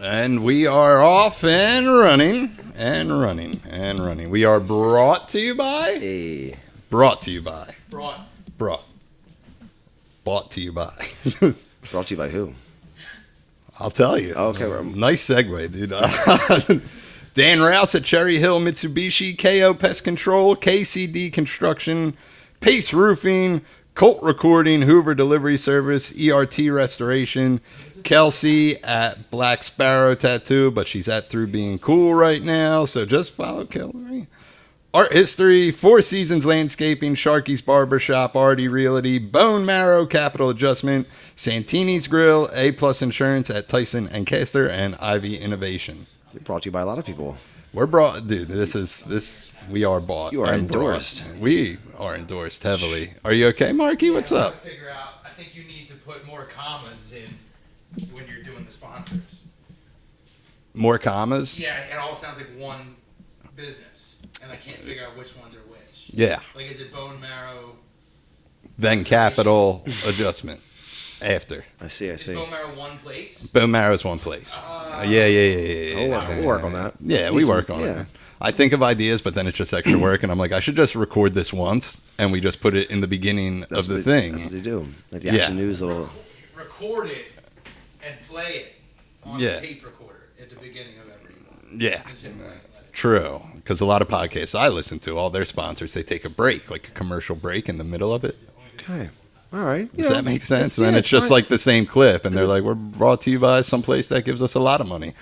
And we are off and running. We are brought to you by. Brought to you by. Brought to you by. Brought to you by who? I'll tell you. Okay. Nice segue, dude. Dan Rouse at Cherry Hill Mitsubishi, KO Pest Control, KCD Construction, Pace Roofing, Colt Recording, Hoover Delivery Service, ERT Restoration, Kelsey at Black Sparrow Tattoo, but she's at Through Being Cool right now, so just follow Kelsey. Art History, Four Seasons Landscaping, Sharky's Barbershop, Artie Realty, Bone Marrow Capital Adjustment, Santini's Grill, A-Plus Insurance at Tyson and Castor, and Ivy Innovation. We're brought to you by a lot of people. We're brought, dude. We are bought. You are endorsed. We are endorsed heavily. Are you okay, Marky? What's up? I think you need to put more commas in when you're doing the sponsors. More commas? Yeah, it all sounds like one business, and I can't figure out which ones are which. Yeah. Like, is it Bone Marrow? Then Capital Adjustment. After. I see. Is Bone Marrow one place? Bone Marrow is one place. Yeah. We'll work on that. Yeah, we work on it. I think of ideas, but then it's just extra work, and I'm like, I should just record this once, and we just put it in the beginning of the thing. That's what they do. Like the Action News little. Record it and play it on the tape recorder at the beginning of every. Yeah. True, because a lot of podcasts I listen to, all their sponsors, they take a break, like a commercial break in the middle of it. Okay. All right. Does that make sense? And then it's just like the same clip, and they're like, we're brought to you by someplace that gives us a lot of money.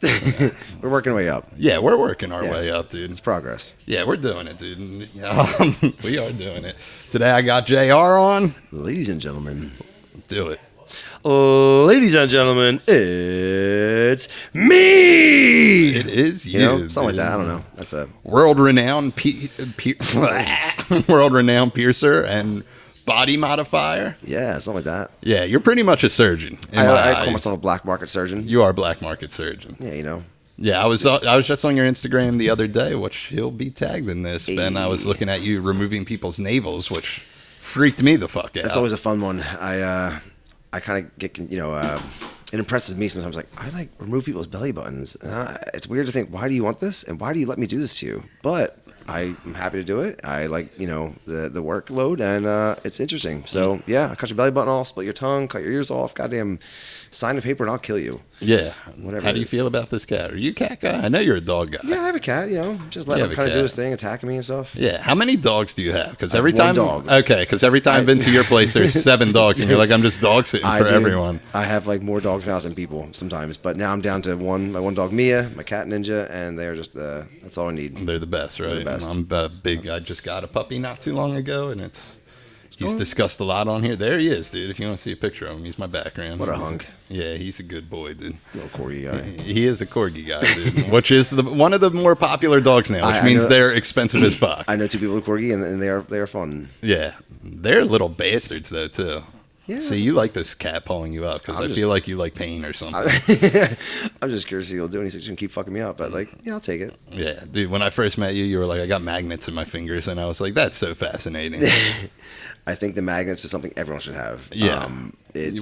We're working our way up. Yeah, we're working our way up, dude. It's progress. Yeah, we're doing it, dude. We are doing it. Today I got JR on. Ladies and gentlemen. Do it. Ladies and gentlemen, it's me. It is you, something like that. I don't know. That's a world-renowned world-renowned piercer and body modifier. Yeah, something like that. Yeah, you're pretty much a surgeon. I call myself a black market surgeon. You are a black market surgeon. Yeah, Yeah, I was just on your Instagram the other day, which he'll be tagged in this. Hey. And I was looking at you removing people's navels, which freaked me the fuck out. That's always a fun one. I kind of get, it impresses me sometimes. Like, I remove people's belly buttons. And it's weird to think, why do you want this? And why do you let me do this to you? But I'm happy to do it. I like, the workload, and it's interesting. So, yeah, I cut your belly button off, split your tongue, cut your ears off. Goddamn, sign the paper and I'll kill you. Yeah. Whatever. How do you feel about this cat? Are you a cat guy? I know you're a dog guy. Yeah, I have a cat, just let him kind of do his thing, attacking me and stuff. Yeah. How many dogs do you have? Because every time. Dog. Okay, because every time I've been to your place, there's 7 dogs, and you're like, I'm just dog sitting for everyone. I have more dogs in my house than people sometimes, but now I'm down to my one dog Mia, my cat Ninja, and they're just that's all I need. They're the best, right? They're the best. I'm big. I just got a puppy not too long ago, and he's discussed a lot on here. There he is, dude. If you want to see a picture of him, he's my background. What a hunk. Yeah, he's a good boy, dude. Little corgi guy. He is a corgi guy, dude. Which is one of the more popular dogs now, which means they're expensive as fuck. I know 2 people with corgi, and they are fun. Yeah, they're little bastards though too. Yeah. See, you like this cat pulling you up because I feel like you like pain or something. I'm just curious to see what he'll do, and he's going to keep fucking me up. But I'll take it. Yeah, dude. When I first met you, you were like, I got magnets in my fingers, and I was like, that's so fascinating. I think the magnets is something everyone should have. Yeah.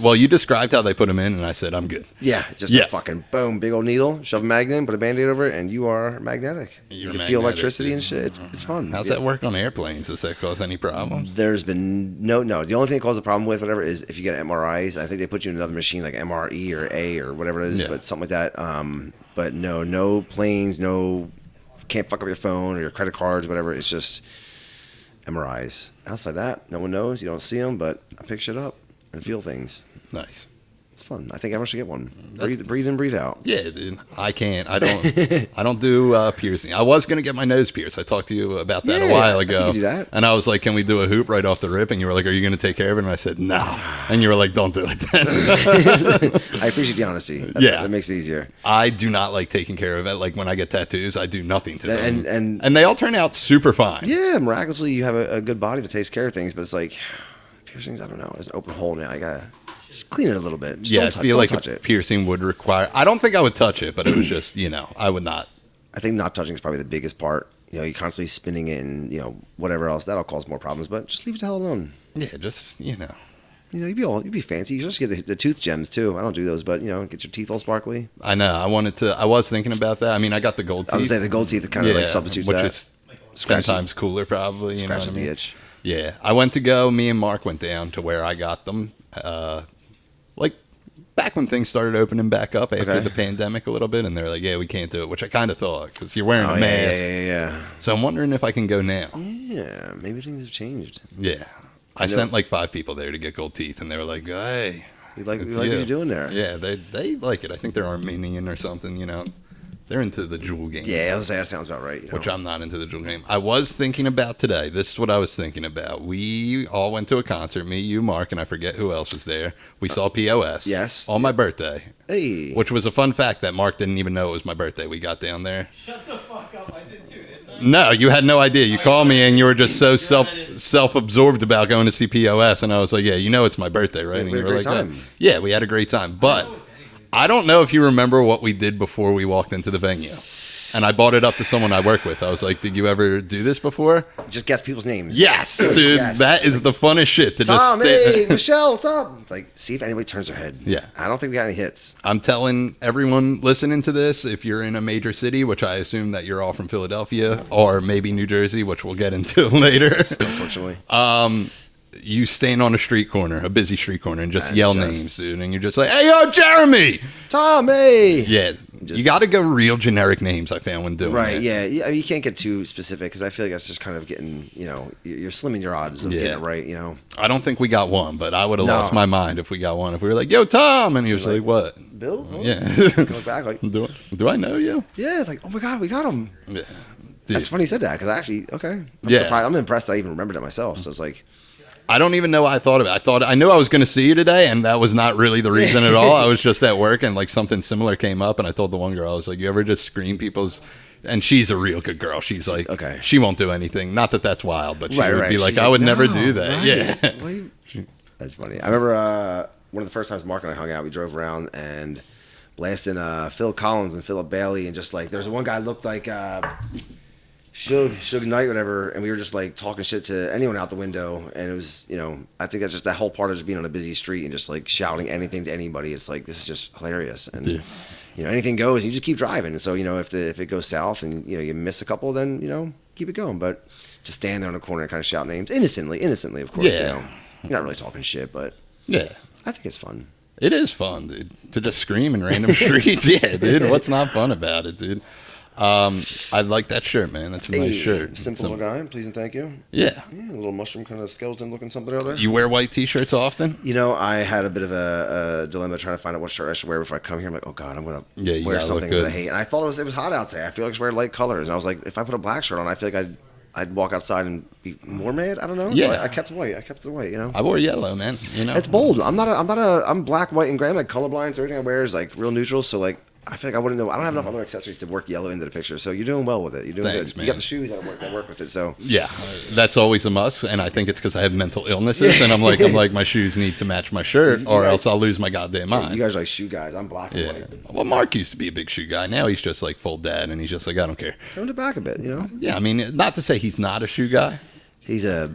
Well, you described how they put them in, and I said, I'm good. Yeah, just a fucking boom, big old needle, shove a magnet in, put a Band-Aid over it, and you are magnetic. You can feel electricity and shit. It's fun. How's that work on airplanes? Does that cause any problems? There's been no. The only thing that causes a problem with whatever is if you get MRIs. I think they put you in another machine like MRE or A or whatever it is, but something like that. But no planes, can't fuck up your phone or your credit cards, whatever. It's just MRIs. Outside that, no one knows. You don't see them, but I pick shit up and feel things. Nice. It's fun. I think everyone should get one. Breathe in, breathe out. Yeah, dude. I can't. I don't do piercing. I was gonna get my nose pierced. I talked to you about that a while ago. I think you do that. And I was like, "Can we do a hoop right off the rip?" And you were like, "Are you gonna take care of it?" And I said, "No." And you were like, "Don't do it then." I appreciate the honesty. That makes it easier. I do not like taking care of it. Like when I get tattoos, I do nothing to them, and they all turn out super fine. Yeah, miraculously, you have a good body that takes care of things. But it's like piercings. I don't know. There's an open hole now. I gotta just clean it a little bit. Just I feel like a piercing would require. I don't think I would touch it, but it was just I would not. I think not touching is probably the biggest part. You're constantly spinning it and whatever else that'll cause more problems. But just leave it the hell alone. Yeah, just You know, you'd be fancy. You just get the tooth gems too. I don't do those, but you know, get your teeth all sparkly. I know. I was thinking about that. I mean, I got the gold teeth. I would say the gold teeth kind of like substitutes which that. is 10 times cooler, probably. You know what I Scratches the mean? itch. Yeah. I went to go. Me and Mark went down to where I got them. Like back when things started opening back up after Okay. the pandemic a little bit, and they're like, "Yeah, we can't do it," which I kind of thought because you're wearing a mask. Yeah. So I'm wondering if I can go now. Yeah, maybe things have changed. Yeah. I sent like 5 people there to get gold teeth, and they were like, "Hey, We like it's what you." you're doing there. Yeah, they like it. I think they're Armenian or something. You know, they're into the jewel game. Yeah, I was gonna say that sounds about right. You know? Which I'm not into the jewel game. I was thinking about today. This is what I was thinking about. We all went to a concert. Me, you, Mark, and I forget who else was there. We saw POS. Yes. On my birthday. Hey. Which was a fun fact that Mark didn't even know it was my birthday. We got down there. Shut the fuck up. I did too, didn't I? No, you had no idea. You called me and you were just so self-absorbed about going to see POS, and I was like, "Yeah, you know it's my birthday, right?" And We you had a were great like, time. "Yeah, we had a great time." But I don't know if you remember what we did before we walked into the venue. And I brought it up to someone I work with. I was like, "Did you ever do this before?" Just guess people's names. Yes, dude. Yes. That is the funnest shit to Tom, just hey, Michelle, what's up? It's like, see if anybody turns their head. Yeah. I don't think we got any hits. I'm telling everyone listening to this, if you're in a major city, which I assume that you're all from Philadelphia or maybe New Jersey, which we'll get into later, Unfortunately. you stand on a street corner, a busy street corner, and just And yell just- names, dude. And you're just like, "Hey, yo, Jeremy!" Tom, hey. Yeah. Just- You got to go real generic names, I found, when doing Right, it. yeah. I mean, you can't get too specific because I feel like that's just kind of getting, you know, you're slimming your odds of getting Yeah. it right, you know. I don't think we got one, but I would have No. lost my mind if we got one. If we were like, "Yo, Tom," and he was like, "What?" Bill? Yeah. Look back like, do I know you? yeah, it's like, oh my God, we got him. Yeah. Dude, That's funny you said that because I actually, okay. I'm Yeah. surprised. I'm impressed I even remembered it myself. So it's like, I don't even know what I thought of it. I knew I was going to see you today, and that was not really the reason at all. I was just at work, and like something similar came up, and I told the one girl, I was like, "You ever just scream people's?" And she's a real good girl. She's like, Okay. she won't do anything. Not that that's wild, but she right, would right. be like, She's "I would never "No, do that." right. Yeah. What do you- That's funny. I remember one of the first times Mark and I hung out, we drove around and blasting Phil Collins and Philip Bailey, and just like, there's one guy looked like Suge Knight, whatever, and we were just like talking shit to anyone out the window, and it was, you know, I think that's just that whole part of just being on a busy street and just like shouting anything to anybody. It's like, this is just hilarious, and Yeah. you know, anything goes. You just keep driving, and so you know, if it goes south and you know you miss a couple, then you know keep it going. But to stand there in a corner and kind of shout names innocently, of course, Yeah. you know, you're not really talking shit, but Yeah. I think it's fun. It is fun, dude, to just scream in random streets. Yeah, dude. What's not fun about it, dude? I like that shirt, man. That's a nice Hey, shirt. Simple little guy, please and thank you. Yeah. Yeah, a little mushroom kind of skeleton looking something out there. You wear white t-shirts often? You know, I had a bit of a dilemma trying to find out what shirt I should wear before I come here. I'm like, oh God, I'm gonna Yeah, you wear gotta look something good. that I hate. And I thought it was hot out today. I feel like I should wear light colors. And I was like, if I put a black shirt on, I feel like I'd walk outside and be more mad. I don't know. Yeah. So I kept white. I kept the white. You know. I wore yellow, man. You know, It's bold. I'm black, white, and gray. I'm like colorblind, so everything I wear is like real neutral. So like, I feel like I wouldn't know. I don't have enough other accessories to work yellow into the picture. So you're doing well with it. You're doing Thanks, good. man. You got the shoes that work with it. So Yeah, that's always a must, and I think it's because I have mental illnesses, and I'm like, my shoes need to match my shirt, or guys- else I'll lose my goddamn mind. you guys are like shoe guys. I'm black and Yeah. white. Well, Mark used to be a big shoe guy. Now he's just like full dad, and he's just like, I don't care. Turn it back a bit. You know. Yeah, I mean, not to say he's not a shoe guy. He's a.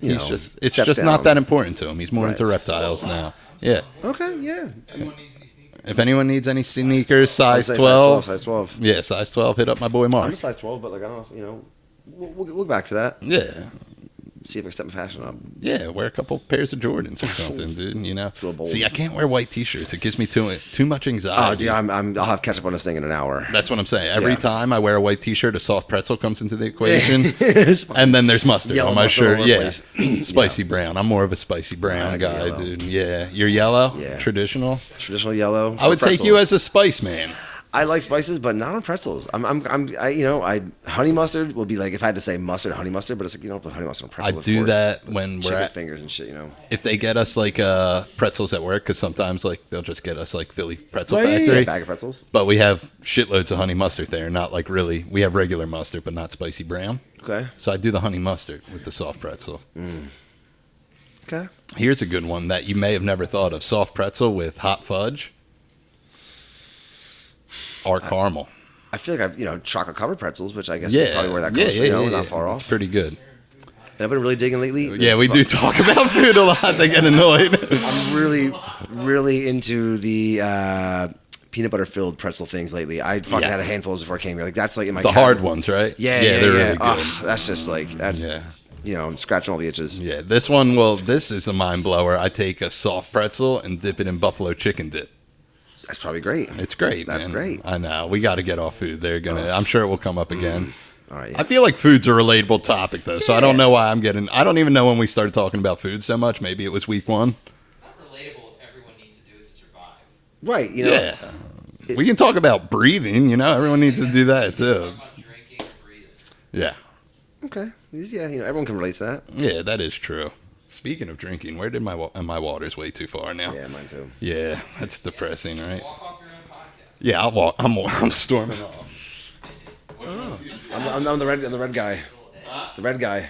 He's just it's step just down. not that important to him. He's more Right. into reptiles now. Yeah. Okay. Yeah. Anyone needs any sneakers? If anyone needs any sneakers, size I'd say 12. Size 12. Yeah, size 12. Hit up my boy I'm Mark. a size 12, but like I don't know. If, you know, we'll go back to that. Yeah. See if I can step my fashion up. Yeah, wear a couple pairs of Jordans or something, dude. You know. a little bold. See, I can't wear white t-shirts. It gives me too much Oh, anxiety. dude, I'll have catch up on this thing in an hour. That's what I'm saying. Every Yeah. time I wear a white t-shirt, a soft pretzel comes into the equation. It's fine. And then there's mustard Yellow on my mustard all shirt. over the Yeah. place. Spicy brown. I'm more of a spicy brown I like guy, yellow. dude. Yeah. You're yellow? Yeah. Traditional? Traditional yellow. I would take you as a spice man. I like spices, but not on pretzels. Honey mustard would be like if I had to say mustard, honey mustard, but it's like you don't put honey mustard on I pretzels. do that when we're Chicken at, fingers and shit, you know. if they get us like pretzels at work, because sometimes like they'll just get us like Philly Pretzel Right, yeah, Factory. yeah, bag of pretzels. But we have shitloads of honey mustard there, not like really. We have regular mustard, but not spicy brown. Okay. So I do the honey mustard with the soft pretzel. Okay. Here's a good one that you may have never thought of: soft pretzel with hot fudge or caramel. I feel like I've chocolate covered pretzels, which I guess is probably where that comes from. Not far It's off. pretty good. And I've been really digging lately. Yeah, we do talk about food a lot. They get annoyed. I'm really, really into the peanut butter filled pretzel things lately. I fucking had a handful before I came here. Like that's like in my The hard ones, right? Yeah, they're really good. That's just like Yeah. You know, I'm scratching all the itches. Yeah, this one, well, this is a mind blower. I take a soft pretzel and dip it in buffalo chicken dip. That's probably great. It's great, That's man. great. I know. We got to get off food. I'm sure it will come up again. All right. I feel like food's a relatable topic, though, so I don't know why I don't even know when we started talking about food so much. Maybe it was week 1. It's not relatable if everyone needs to do it to survive. Right. You know. Yeah. We can talk about breathing, everyone needs to do that, too. Talk about drinking or breathing. Yeah. Okay. Yeah. You know, everyone can relate to that. Yeah, that is true. Speaking of drinking, where did my water's way too far now? Yeah, mine too. Yeah, that's depressing, right? Walk off your own podcast. Yeah, I'll walk. I'm storming off. I'm the red guy. The red guy.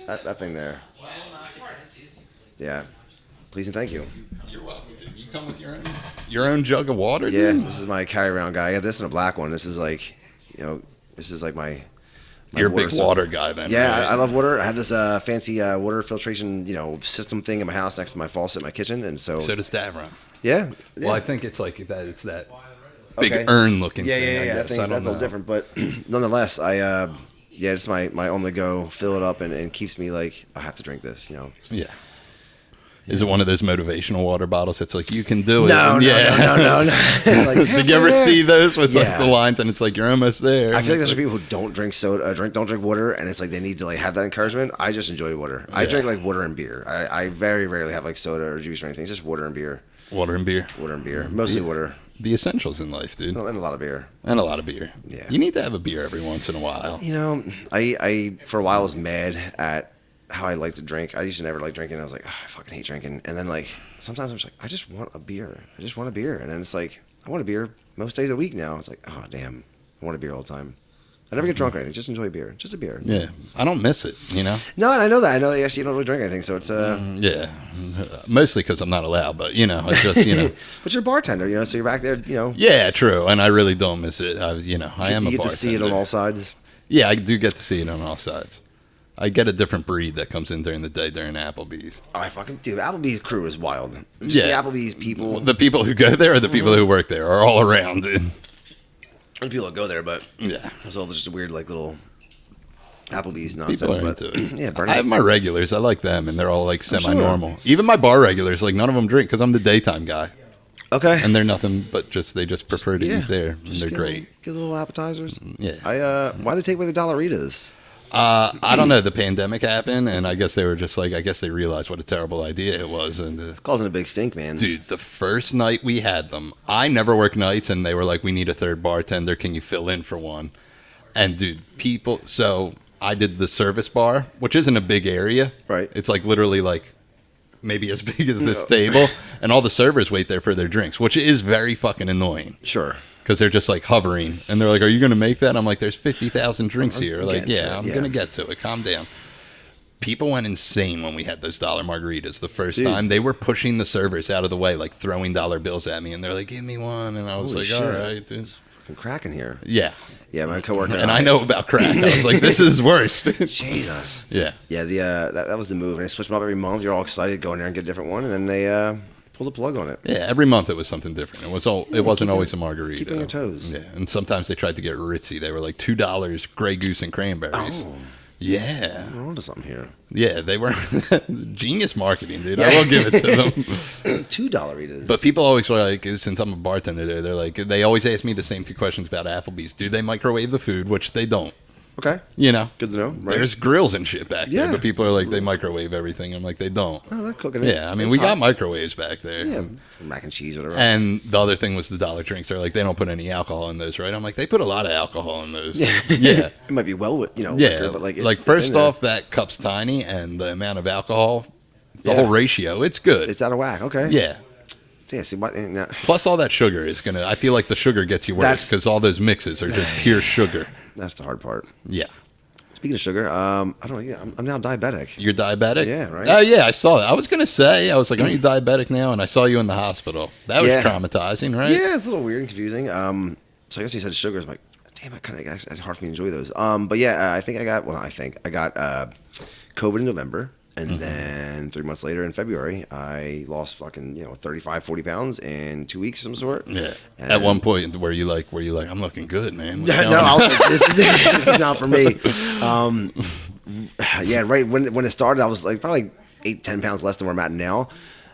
That thing there. Yeah. Please and thank you. You're welcome. Dude. You come with your own jug of water, Yeah, dude? this is my carry around guy. I got this in a black one. This is like, my You're a big water water guy then. Yeah, right? I love water. I have this fancy water filtration, system thing in my house next to my faucet in my kitchen, and so does Davron. yeah. Well, I think it's like that. It's that big Okay. urn looking Yeah, thing. I I guess. think I that's a don't little know. different, but nonetheless, it's my on the go, fill it up, and keeps me like I have to drink this, Yeah. Is it one of those motivational water bottles? It's like you can do it. No. Like, Did you ever see those with like Yeah. the lines and it's like you're almost there? I and feel like it's there's people who don't drink soda, don't drink water, and it's like they need to like have that encouragement. I just enjoy water. I Yeah. drink like water and beer. I very rarely have like soda or juice or anything. It's just water and beer. water and beer. Water and beer. Mostly Yeah. water. The essentials in life, dude. And a lot of beer. And a lot of beer. Yeah. You need to have a beer every once in a while. I for a while was mad at how I like to drink. I used to never like drinking. I was like, I fucking hate drinking. And then like sometimes I'm just like, I just want a beer. I just want a beer. And then it's like, I want a beer most days of the week now. It's like, oh damn, I want a beer all the time. I never get drunk or anything. Just enjoy beer. Just a beer. Yeah. I don't miss it, No, and I know that. I know that. Yes, you don't really drink anything, so it's Yeah. Mostly because I'm not allowed, but it's just, But you're a bartender, so you're back there, Yeah, true. And I really don't miss it. I am you a get bartender. to see it on all sides. Yeah, I do get to see it on all sides. I get a different breed that comes in during the day during Applebee's. Oh, I fucking dude, Applebee's crew is wild. Just Yeah. the Applebee's people. The people who go there or the people who work there are all around, dude. And people that go there, but Yeah. it's all just weird like little Applebee's People nonsense. are But into it. yeah, burn I have it. my regulars. I like them, and they're all like sure. semi-normal. Even my bar regulars, like none of them drink because I'm the daytime guy, Okay. and they're nothing but they just prefer to yeah, eat there, and just they're get great. Get little appetizers. Yeah. Why they take away the Dollaritas? I don't know. The pandemic happened, and I guess they were just like, I guess they realized what a terrible idea it was, and. Causing a big stink, man. Dude, the first night we had them, I never work nights, and they were like, we need a third bartender. Can you fill in for one? And, dude, so I did the service bar, which isn't a big area. Right. It's like literally like maybe as big as this table, and all the servers wait there for their drinks, which is very fucking annoying Sure. because they're just like hovering, and they're like, are you going to make that? I'm like, there's 50,000 drinks here. Like, getting to yeah, it, I'm yeah. going to get to it. Calm down. People went insane when we had those dollar margaritas the first Dude. time. They were pushing the servers out of the way, like throwing dollar bills at me, and they're like, "Give me one," and I was Holy like, "All shit. right, dude." Fucking cracking here. Yeah, Yeah, my coworker and I know about crack. I was like, "This is worse." Jesus. Yeah, Yeah, that was the move. And they switched them up every month. You're all excited, go in there and get a different one, and then they pull the plug on it. yeah. Every month it was something different. It wasn't always a margarita. keep on your toes. Yeah, and sometimes they tried to get ritzy. They were like $2 Grey Goose and cranberries. Oh. Yeah, We're onto something here. yeah. They were genius marketing, dude. I will give it to them. $2 But people always were like, since I'm a bartender there, they're like, they always ask me the same two questions about Applebee's. Do they microwave the food? Which they don't. Okay. You know, Good to know. Right. there's grills and shit back there, Yeah. but people are like, they microwave everything. I'm like, they don't. Oh, they're cooking it. Yeah, I mean, It's we hot. got microwaves back there. Yeah, mac and cheese, whatever. And the other thing was the dollar drinks. They're like, they don't put any alcohol in those, right? I'm like, they put a lot of alcohol in those. Yeah. it might be well, Yeah. liquor, but like, it's first in there. off, that cup's tiny, and the amount of alcohol, the Yeah. whole ratio, it's good. it's out of whack. Okay. Yeah. Yeah. See what? Now, Plus, all that sugar is gonna. I feel like the sugar gets you worse That's- because all those mixes are just pure sugar. that's the hard part. Yeah, Speaking of sugar, I don't know. Yeah, I'm now diabetic. you're diabetic. Yeah, right. Oh yeah, I saw that. I was gonna say, I was like, aren't you diabetic now? And I saw you in the hospital. That was Yeah. traumatizing, right? Yeah, it's a little weird and confusing. So I guess you said sugar. I'm like, damn, it's hard for me to enjoy those. But yeah, I think I got COVID in November. And then 3 months later in February, I lost fucking, 35, 40 pounds in 2 weeks of some sort. Yeah. And At one point, were you like, I'm looking good, man? What's no, going on? I was like, this is not for me. Yeah, right when it started, I was like probably 8-10 pounds less than where I'm at now.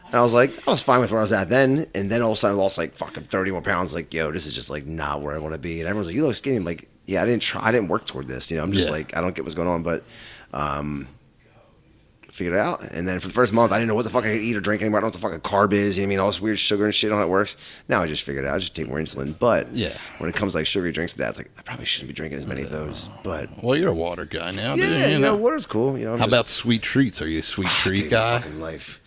And I was like, I was fine with where I was at then. And then all of a sudden I lost like fucking 30 more pounds. Like, yo, this is just like not where I want to be. And everyone's like, you look skinny. I'm like, yeah, I didn't work toward this. I'm just like, I don't get what's going on. But figured it out. And then for the first month, I didn't know what the fuck I could eat or drink anymore. I don't know what the fucking carb is. All this weird sugar and shit, how it works. Now I just figured it out. I just take more insulin. But when it comes to like sugary drinks, it's like I probably shouldn't be drinking as many of those. But Well, you're a water guy now, dude. yeah, You know? water's cool. How about sweet treats? Are you a sweet treat dude, guy? fucking life.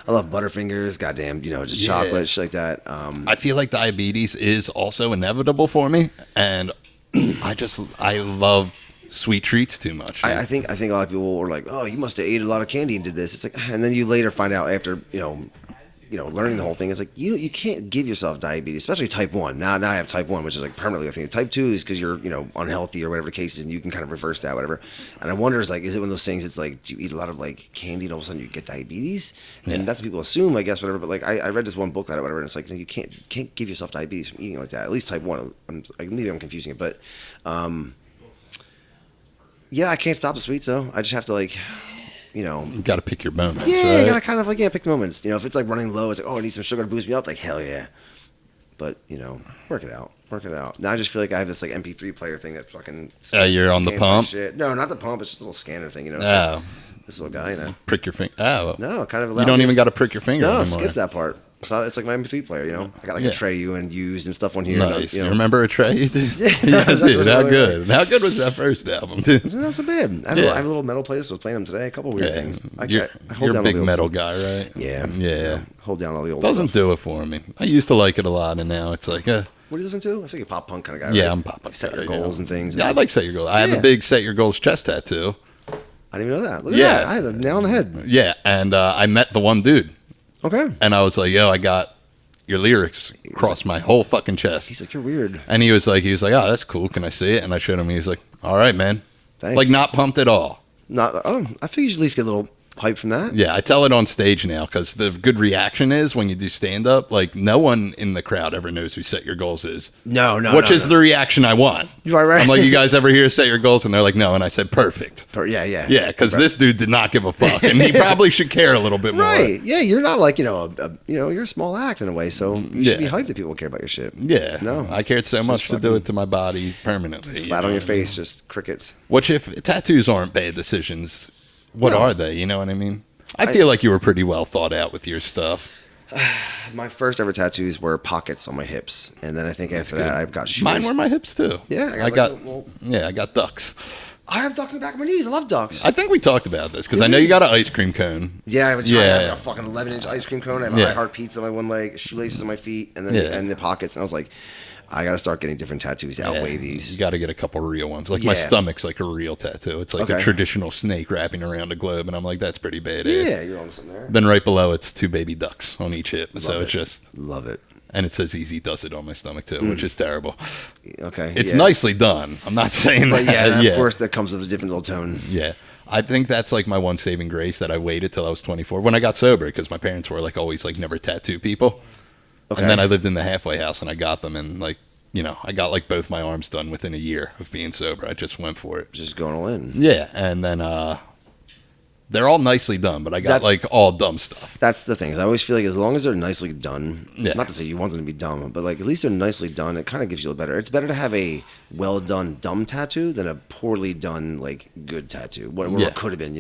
I love Butterfingers, goddamn, just Yeah. chocolate, shit like that. I feel like diabetes is also inevitable for me, and I love sweet treats too much. I think a lot of people were like, "Oh, you must have ate a lot of candy and did this." It's like, and then you later find out after learning the whole thing. It's like you can't give yourself diabetes, especially type 1. Now I have type 1, which is like permanently a thing. Type 2 is because you're unhealthy or whatever the case is, and you can kind of reverse that, whatever. And I wonder, is it one of those things? It's like, do you eat a lot of like candy and all of a sudden you get diabetes? And that's what people assume, I guess, whatever. But like I read this one book on it, whatever, and it's like you can't give yourself diabetes from eating like that. At least type 1. Maybe I'm confusing it, but. Yeah, I can't stop the sweets though. I just have to You got to pick your moments, yeah, right? you gotta kind of pick the moments. If it's like running low, it's like, oh, I need some sugar to boost me up. Like hell yeah. But work it out. Now I just feel like I have this like MP3 player thing that's fucking. You're on the scans my pump? shit. No, not the pump. It's just a little scanner thing. It's Oh. like this little guy. Prick your finger. Oh, No, kind of. you don't even got to prick your finger No, it anymore. skips that part. So it's like my MP3 player. I got like Yeah. a Trey and used and stuff on here. Nice. And, You remember a Trey? Dude? Yeah, yeah, that's dude. what's How really good? How good was that first album, dude? It's not so bad. I have a little metal playlist. I was playing them today. A couple weird things. You're hold a down big all the old metal stuff. guy, right? Yeah. Yeah. Hold down all the old Doesn't stuff. do it for me. I used to like it a lot, and now it's like, What do you listen to? I think you're a pop punk kind of guy. yeah, right? I'm pop. Like set your goals and things. Yeah, I like set your goals. I have Yeah. a big set your goals chest tattoo. I didn't even know that. Look at Yeah. that. I had a nail on the head. Yeah, and I met the one dude, Okay. and I was like, yo, I got your lyrics across my whole fucking chest. He's like, you're weird. And he was like, oh, that's cool. Can I see it? And I showed him. He was like, all right, man. Thanks. Like, not pumped at all. I think you should at least get a little hype from that. Yeah, I tell it on stage now because the good reaction is when you do stand up, like, no one in the crowd ever knows who Set Your Goals is. No. Which is the reaction I want. Right. I'm like, you guys ever hear Set Your Goals? And they're like, no. And I said, perfect. Yeah. Yeah, because this dude did not give a fuck. And he probably should care a little bit more. Right. Yeah. You're not like you're a small act in a way, so you should be Yeah. hyped that people care about your shit. Yeah. No. I cared so much to do fucking it to my body permanently. you Flat on know your what I mean? face, just crickets. Which, if tattoos aren't bad decisions, what No. are they? You know what I mean? I feel like you were pretty well thought out with your stuff. My first ever tattoos were pockets on my hips, and then I think after that I've got shoes. Mine were my hips too. Yeah, I I got, got, like, yeah, I got ducks. I have ducks in the back of my knees. I love ducks. I think we talked about this because Did I know we? you got an ice cream cone. Yeah, I have a giant, Yeah. I have a fucking 11-inch ice cream cone. I have Yeah. a heart pizza on my one leg, shoelaces on my feet, and then Yeah. and the pockets. And I was like, I got to start getting different tattoos to outweigh Yeah, these. You got to get a couple real ones. Like my Yeah. stomach's like a real tattoo. It's like a Okay. traditional snake wrapping around a globe, and I'm like, that's pretty badass. Yeah, you're on something there. Then right below it's 2 baby ducks on each hip. So Love it's it. just, Love it. and it says Easy Does It on my stomach too, which is terrible. Okay. It's yeah. nicely done. I'm not saying But that. yeah, of course, that comes with a different little tone. Yeah. I think that's like my one saving grace that I waited till I was 24 when I got sober because my parents were like always like never tattoo people. Okay. And then I lived in the halfway house and I got them and like, I got like both my arms done within a year of being sober. I just went for it. Just going all in. Yeah. And then they're all nicely done, but I got That's- like all dumb stuff. That's the thing. Is I always feel like as long as they're nicely done, Yeah. not to say you want them to be dumb, but like at least they're nicely done. It kind of gives you a better. It's better to have a well done dumb tattoo than a poorly done like good tattoo. What Yeah. it could have been,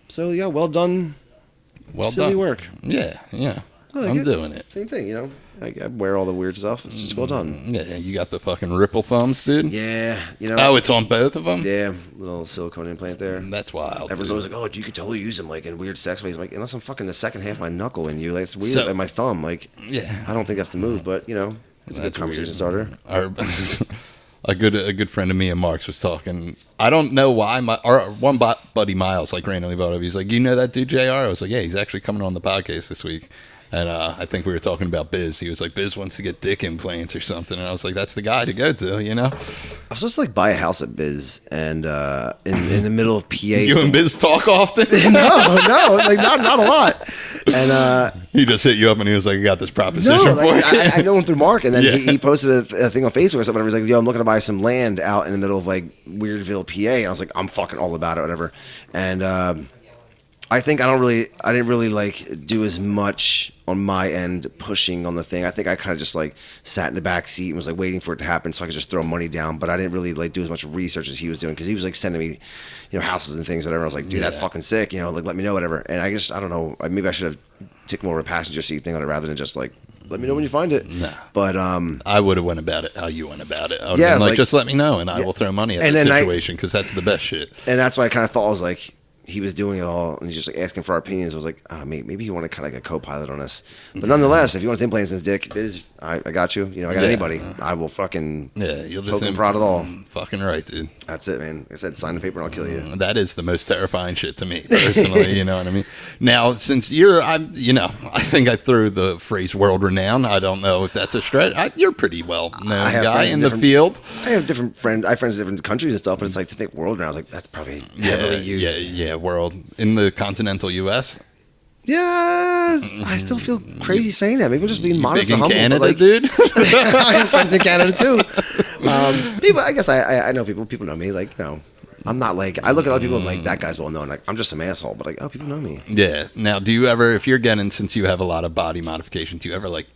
So yeah, well done. Well silly done. work. Yeah. Yeah. I like I'm it. doing it. Same thing, I wear all the weird stuff. It's just well done. Yeah. You got the fucking ripple thumbs, dude? Yeah, Oh, it's on both of them? yeah, little silicone implant there. That's wild. Everyone's dude. always like, "Oh, you could totally use them like in weird sex ways." I'm like, unless I'm fucking the second half of my knuckle in you, like it's weird. So- And my thumb, like, Yeah. I don't think that's the move, but it's a good That's conversation weird. starter. Our, a good friend of me and Mark's was talking. I don't know why our one buddy Miles like randomly brought up. He's like, you know that dude JR? I was like, yeah, he's actually coming on the podcast this week. And I think we were talking about Biz. He was like, Biz wants to get dick implants or something. And I was like, that's the guy to go to, you know? I was supposed to like buy a house at Biz and in the middle of PA. You and Biz talk often? no, like not a lot. And he just hit you up and he was like, I got this proposition no, for like, you. I know him through Mark, and then Yeah. he posted a thing on Facebook or something. He's like, "Yo, I'm looking to buy some land out in the middle of like Weirdville, PA." And I was like, "I'm fucking all about it, whatever." And I think I didn't really like do as much on my end pushing on the thing. I think I kind of just like sat in the back seat and was like waiting for it to happen so I could just throw money down. But I didn't really like do as much research as he was doing because he was like sending me, houses and things, whatever. I was like, dude, that's fucking sick. Like let me know, whatever. And I don't know. Maybe I should have taken more of a passenger seat thing on it rather than just like let me know when you find it. No. But I would have went about it how you went about it. I would Yeah, have been it's like, like- just let me know and I will throw money at And the then situation because that's the best shit. and that's what I kind of thought. I was like, he was doing it all, and he's just like asking for our opinions. I was like, maybe you want to kind of like a co-pilot on us. But nonetheless, if you want to implants in his dick, I got you. I got Yeah. anybody. I will fucking Yeah, you'll just poke and prod it all. Fucking right, dude. That's it, man. Like I said, sign the paper and I'll kill you. That is the most terrifying shit to me, personally. You know what I mean? Now, since I think I threw the phrase world renowned. I don't know if that's a stretch. You're pretty well known I have guy friends in in the different- field. I have different friends. I have friends in different countries and stuff, but it's like to think world now. I was like, that's probably heavily used. Yeah, world. In the continental U.S. Yeah, I still feel crazy saying that. Maybe I'm just being modest Big and in humble. Canada, but like, dude. I have friends in Canada too. People, I guess I know people. People know me. Like, I'm not like I look at other people and like that guy's well known. Like I'm just some asshole, but like people know me. Yeah. Now, do you ever, if you're getting, since you have a lot of body modification, do you ever like,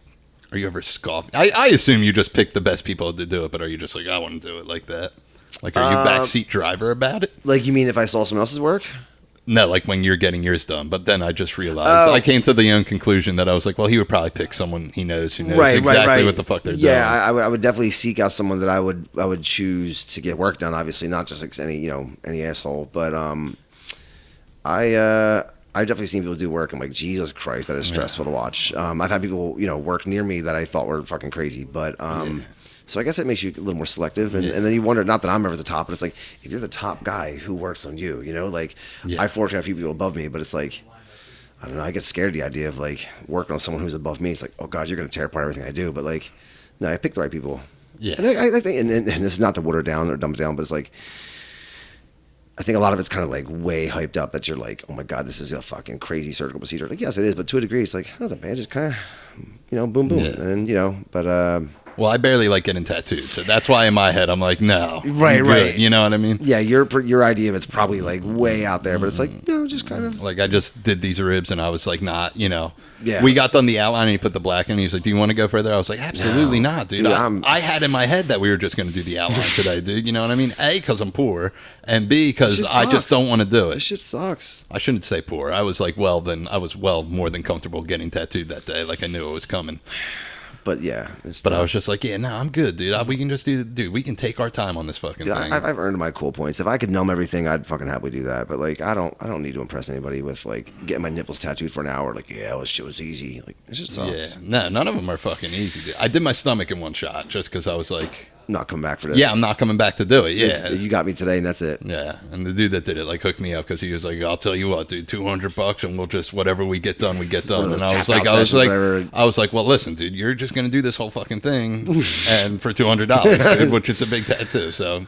are you ever scoffed? I assume you just pick the best people to do it, but are you just like, I want to do it like that? Like, are you backseat driver about it? Like you mean if I saw someone else's work? No, like when you're getting yours done. But then I just realized, I came to the young conclusion that I was like, well, he would probably pick someone he knows who knows exactly what the fuck they're doing. Yeah, I would definitely seek out someone that I would choose to get work done. Obviously, not just like any asshole. But I've definitely seen people do work. I'm like, Jesus Christ, that is stressful to watch. I've had people work near me that I thought were fucking crazy, but so I guess it makes you a little more selective, and then you wonder, not that I'm ever the top, but it's like if you're the top guy, who works on you? I fortunately have a few people above me, but it's like I don't know. I get scared of the idea of like working on someone who's above me. It's like, oh God, you're going to tear apart everything I do. But like, no, I pick the right people. Yeah. And I think, and this is not to water down or dumb it down, but it's like, I think a lot of it's kind of like way hyped up that you're like, oh my God, this is a fucking crazy surgical procedure. Like, yes, it is, but to a degree, it's like, not that bad. Just kind of, boom, boom, Yeah. and but Well, I barely like getting tattooed, so that's why in my head I'm like, no, Right, I'm good. right. You know what I mean? yeah, your idea of it's probably like way out there, but it's like, no, just kind of. Like I just did these ribs, and I was like, not, Yeah. We got done the outline, and he put the black in. And he was like, "Do you want to go further?" I was like, "Absolutely No. not, dude." Dude, I had in my head that we were just going to do the outline today, dude. You know what I mean? A, because I'm poor, and B, because This shit I just sucks. don't want to do This it. shit sucks. I shouldn't say poor. I was like, I was more than comfortable getting tattooed that day. Like I knew it was coming. But yeah, it's But I was just like, yeah, no, I'm good, dude. We can just we can take our time on this fucking Yeah, thing. I've earned my cool points. If I could numb everything, I'd fucking happily do that. But like, I don't need to impress anybody with like getting my nipples tattooed for an hour. Like, yeah, shit was easy. Like, it just sucks. Yeah, no, none of them are fucking easy, dude. I did my stomach in one shot just because I was like, Not coming back for this. yeah, I'm not coming back to do it. This- Yeah. you got me today, and that's it. Yeah, and the dude that did it like hooked me up because he was like, "I'll tell you what, dude, $200, and we'll just whatever we get done, we get done." One of And those I was tap like, out sessions, whatever. well, listen, dude, you're just gonna do this whole fucking thing, and for $200, dude, which it's a big tattoo. So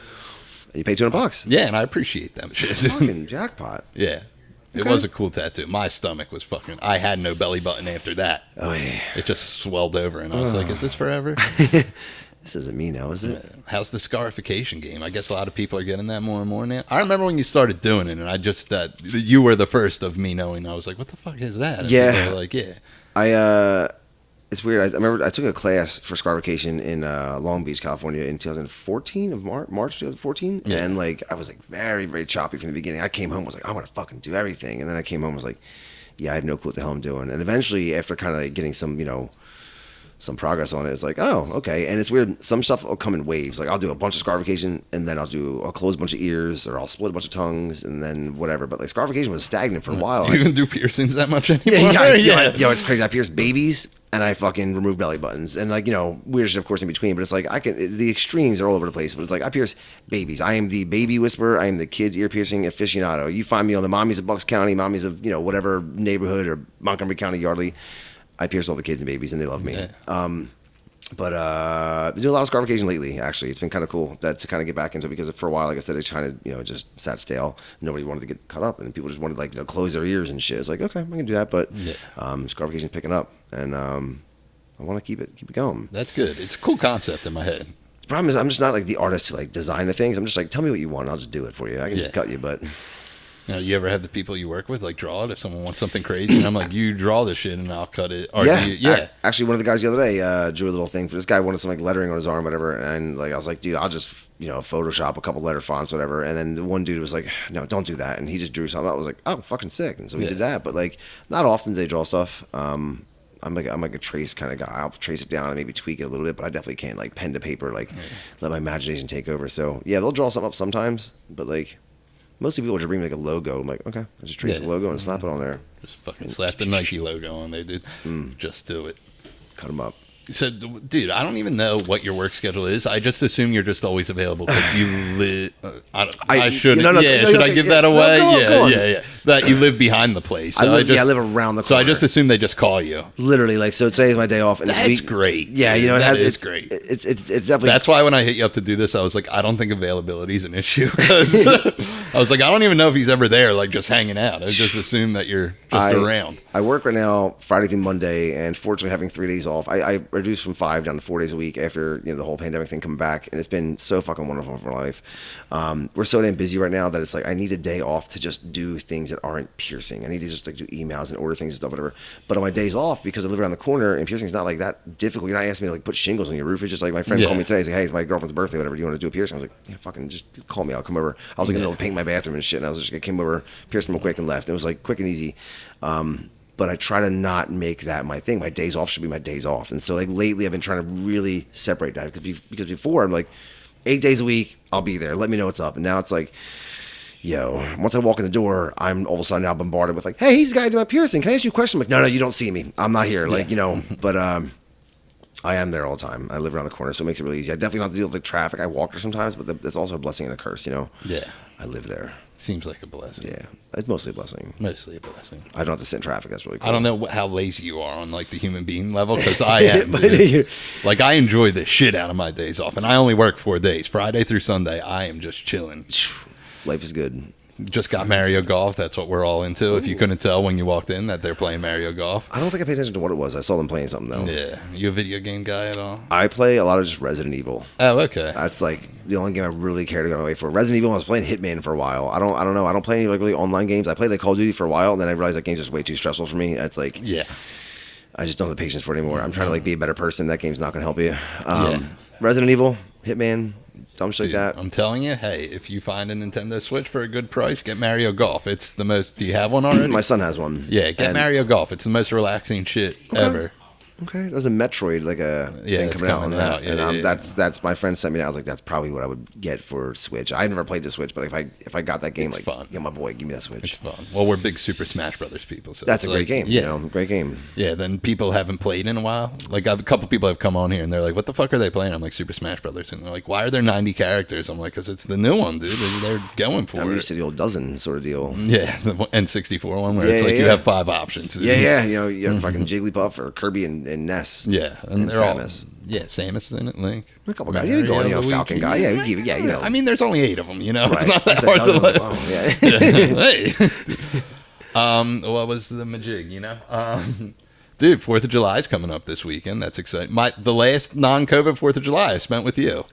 You pay $200. yeah, and I appreciate them shit. Dude. Fucking jackpot. Yeah, it Okay. was a cool tattoo. My stomach was fucking. I had no belly button after that. Oh yeah. It just swelled over, and I was like, "Is this forever?" This isn't me now, is it? How's the scarification game? I guess a lot of people are getting that more and more now. I remember when you started doing it, and I just you were the first of me knowing. I was like, "What the fuck is that?" And Yeah. people were like, yeah, It's weird. I remember I took a class for scarification in Long Beach, California in 2014 of March 2014, Yeah. and like I was like very, very choppy from the beginning. I came home, was like, I want to fucking do everything, and then I came home, was like, yeah, I have no clue what the hell I'm doing. And eventually, after kind of like getting some progress on it, it's like, oh, okay. And it's weird. Some stuff will come in waves. Like I'll do a bunch of scarification, and then I'll close a bunch of ears, or I'll split a bunch of tongues, and then whatever. But like scarification was stagnant for a while. Do you even do piercings that much anymore? Yeah, it's crazy. I pierced babies, and I fucking remove belly buttons and like, you know, weird shit of course in between, but it's like the extremes are all over the place, but it's like I pierce babies. I am the baby whisperer. I am the kids ear piercing aficionado. You find me on the mommies of Bucks County, mommies of, you know, whatever neighborhood or Montgomery County, Yardley. I pierce all the kids and babies and they love me. Yeah. But been doing a lot of scarification lately. Actually, it's been kind of cool to kind of get back into it because for a while, like I said, it's kind of, you know, just sat stale. Nobody wanted to get cut up, and people just wanted like, you know, close their ears and shit. It's like, okay, I can do that, but scarification's picking up, and I want to keep it going. That's good. It's a cool concept in my head. The problem is I'm just not like the artist to like design the things. I'm just like, tell me what you want, I'll just do it for you. I can just cut you, but. Now, you ever have the people you work with like draw it if someone wants something crazy, and I'm like, you draw this shit and I'll cut it. Or Actually, one of the guys the other day drew a little thing for this guy wanted some like lettering on his arm, whatever, and like I was like, dude, I'll just, you know, Photoshop a couple letter fonts, whatever. And then the one dude was like, no, don't do that, and he just drew something. I was like, oh, fucking sick, and so he did that. But like, not often do they draw stuff. I'm like a trace kind of guy. I'll trace it down and maybe tweak it a little bit, but I definitely can't like pen to paper, like let my imagination take over. So yeah, they'll draw something up sometimes, but like. Mostly people just bring me like a logo. I'm like, okay, I just trace the logo and slap it on there. Just fucking slap the Nike logo on there, dude. Just do it. Cut them up. So, dude, I don't even know what your work schedule is. I just assume you're just always available because you live. I should. Should I give that away? Yeah. That you live behind the place. So I live around the corner. So I just assume they just call you. Literally, like, so today is my day off. And That's great. Yeah, you know, it's great. It's definitely. That's why when I hit you up to do this, I was like, I don't think availability is an issue. Because I was like, I don't even know if he's ever there, like just hanging out. I just assume that you're just around. I work right now Friday through Monday, and fortunately having 3 days off. I reduced from 5 down to 4 days a week after, you know, the whole pandemic thing coming back, and it's been so fucking wonderful for my life. We're so damn busy right now that it's like I need a day off to just do things that aren't piercing. I need to just like do emails and order things and stuff, whatever. But on my days off, because I live around the corner and piercing's not like that difficult. You're not asking me to like put shingles on your roof. It's just like my friend called me today. He's like, hey, it's my girlfriend's birthday, whatever. Do you want to do a piercing? I was like, yeah, fucking just call me. I'll come over. I was like, gonna paint my bathroom and shit. And I was just I came over, pierced real quick and left. It was like quick and easy. But I try to not make that my thing. My days off should be my days off. And so like lately I've been trying to really separate that because before I'm like 8 days a week, I'll be there. Let me know what's up. And now it's like, yo, once I walk in the door, I'm all of a sudden now bombarded with like, hey, he's the guy who did my piercing. Can I ask you a question? I'm like, no, you don't see me. I'm not here. Like, you know, but I am there all the time. I live around the corner, so it makes it really easy. I definitely don't have to deal with the traffic. I walk there sometimes, but that's also a blessing and a curse, you know? Yeah. I live there. Seems like a blessing. Yeah. It's mostly a blessing. Mostly a blessing. I don't have to sit in traffic. That's really cool. I don't know how lazy you are on like the human being level because I am. Dude. Like I enjoy the shit out of my days off, and I only work 4 days, Friday through Sunday. I am just chilling. Life is good. Just got Mario Golf. That's what we're all into. Ooh. If you couldn't tell when you walked in that they're playing Mario Golf. I don't think I paid attention to what it was. I saw them playing something though. Yeah. You a video game guy at all? I play a lot of just Resident Evil. Oh, okay. That's like the only game I really care to go away for. Resident Evil, I was playing Hitman for a while. I don't know. I don't play any like really online games. I played like Call of Duty for a while, and then I realized that game's just way too stressful for me. It's like, yeah, I just don't have the patience for it anymore. I'm trying to like be a better person. That game's not gonna help you. Resident Evil, Hitman, dumb shit like that. I'm telling you, hey, if you find a Nintendo Switch for a good price, get Mario Golf. It's the most. Do you have one already? My son has one. Yeah, get Mario Golf. It's the most relaxing shit ever. Okay, there's a Metroid like a thing coming out on that, and that's my friend sent me that. I was like, that's probably what I would get for Switch. I never played the Switch, but if I got that game, it's like, fun. Yeah, my boy, give me that Switch. It's fun. Well, we're big Super Smash Brothers people, so that's a great game. Yeah, you know, great game. Yeah, then people haven't played in a while. Like a couple people have come on here and they're like, "What the fuck are they playing?" I'm like, "Super Smash Brothers," and they're like, "Why are there 90 characters?" I'm like, "Cause it's the new one, dude. They're going for it." I'm used to the old dozen sort of deal. Yeah, the N64 one where it's like you have 5 options. Dude. Yeah. You know, you have fucking Jigglypuff or Kirby and Ness. Yeah. And they're Samus. Samus is in it, Link. A couple guys. You go on, Falcon guy. Yeah, you know. I mean, there's only 8 of them, you know? Right. It's not that hard to let. Wow, yeah. Hey. What was the majig, you know? Dude, 4th of July is coming up this weekend. That's exciting. The last non-COVID 4th of July I spent with you.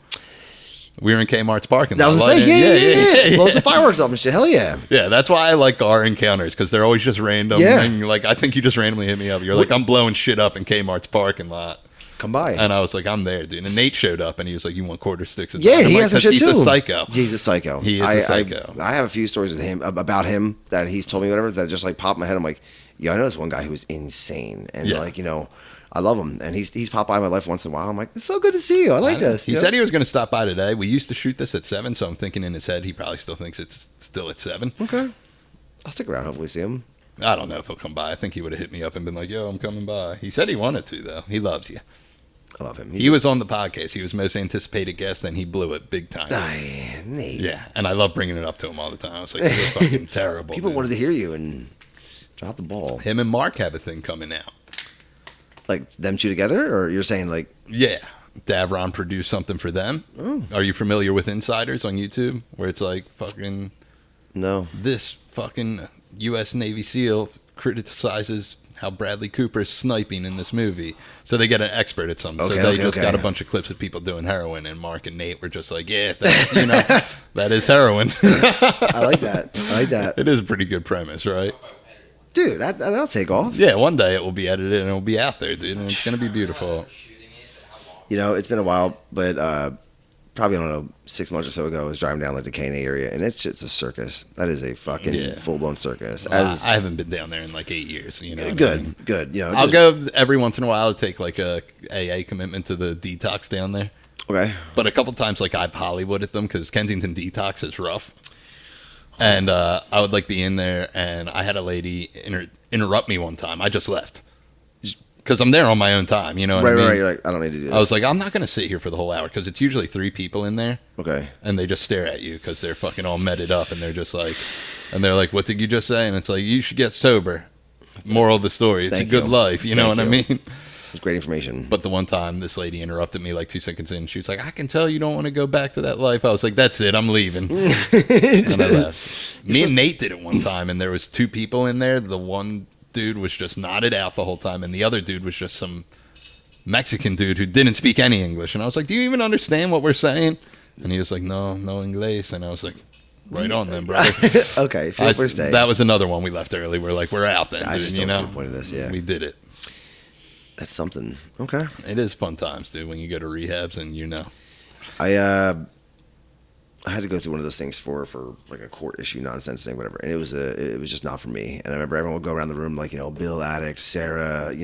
We were in Kmart's parking lot. That was yeah. Blows the fireworks up and shit. Hell yeah. Yeah, that's why I like our encounters, because they're always just random. Yeah. And like, I think you just randomly hit me up. You're like, I'm blowing shit up in Kmart's parking lot. Come by. And I was like, I'm there, dude. And Nate showed up, and he was like, you want quarter sticks? Yeah, he has some shit too. He's a psycho. He's a psycho. He is a psycho. I have a few stories with him about him that he's told me whatever that just like popped in my head. I'm like, yo, I know this one guy who was insane, and like, you know, I love him, and he's popped by my life once in a while. I'm like, it's so good to see you. I like this. He said he was going to stop by today. We used to shoot this at 7, so I'm thinking in his head he probably still thinks it's still at 7. Okay, I'll stick around. Hopefully, see him. I don't know if he'll come by. I think he would have hit me up and been like, "Yo, I'm coming by." He said he wanted to, though. He loves you. I love him. He was on the podcast. He was most anticipated guest, and he blew it big time. Nate. Yeah, and I love bringing it up to him all the time. I was like, "You're fucking terrible." People dude. wanted to hear you and drop the ball. Him and Mark have a thing coming out. Like them two together, or you're saying like Yeah, Davron produced something for them. Oh. Are you familiar with Insiders on YouTube, where it's like fucking no? this fucking U.S. Navy SEAL criticizes how Bradley Cooper's sniping in this movie. So they get an expert at something. So they just got a bunch of clips of people doing heroin, and Mark and Nate were just like, yeah, that's, that is heroin. I like that. I like that, It is a pretty good premise, right? dude. That'll take off. Yeah, one day it will be edited and it will be out there, dude, and it's going to be beautiful. Shooting it, but how long? You know, it's been a while, but probably I don't know 6 months or so ago, I was driving down like the Caney area, and it's just a circus. That is a fucking Yeah. full blown circus. I haven't been down there in like 8 years. You know, what I good, mean? good. You know, I'll just- go every once in a while to take like a AA commitment to the detox down there. Okay. But a couple times, like I've Hollywooded them because Kensington Detox is rough, and I would like be in there, and I had a lady interrupt me one time. I just left because I'm there on my own time. You know what I mean? Right. You're like, I don't need to do this. I was like, I'm not gonna sit here for the whole hour because it's usually 3 people in there, okay. and they just stare at you because they're fucking all meted up, and they're just like, and they're like, what did you just say? And it's like, you should get sober. Moral of the story: it's Thank a good you. life. You know Thank what I you. mean? It's great information. But the one time this lady interrupted me like 2 seconds in, she was like, I can tell you don't want to go back to that life. I was like, that's it, I'm leaving. And I left. Me and Nate did it one time, and there was 2 people in there. The one dude was just nodded out the whole time, and the other dude was just some Mexican dude who didn't speak any English. And I was like, do you even understand what we're saying? And he was like, no English. And I was like, right on then, brother. Okay. Feel free to stay. That was another one we left early. We're like, we're out then, I dude, just you don't see know? the point of this. Yeah. We did it. That's something. Okay. It is fun times, dude, when you go to rehabs and you know. I had to go through one of those things for like a court issue nonsense thing, whatever. And it was just not for me. And I remember everyone would go around the room like, Bill addict, Sarah,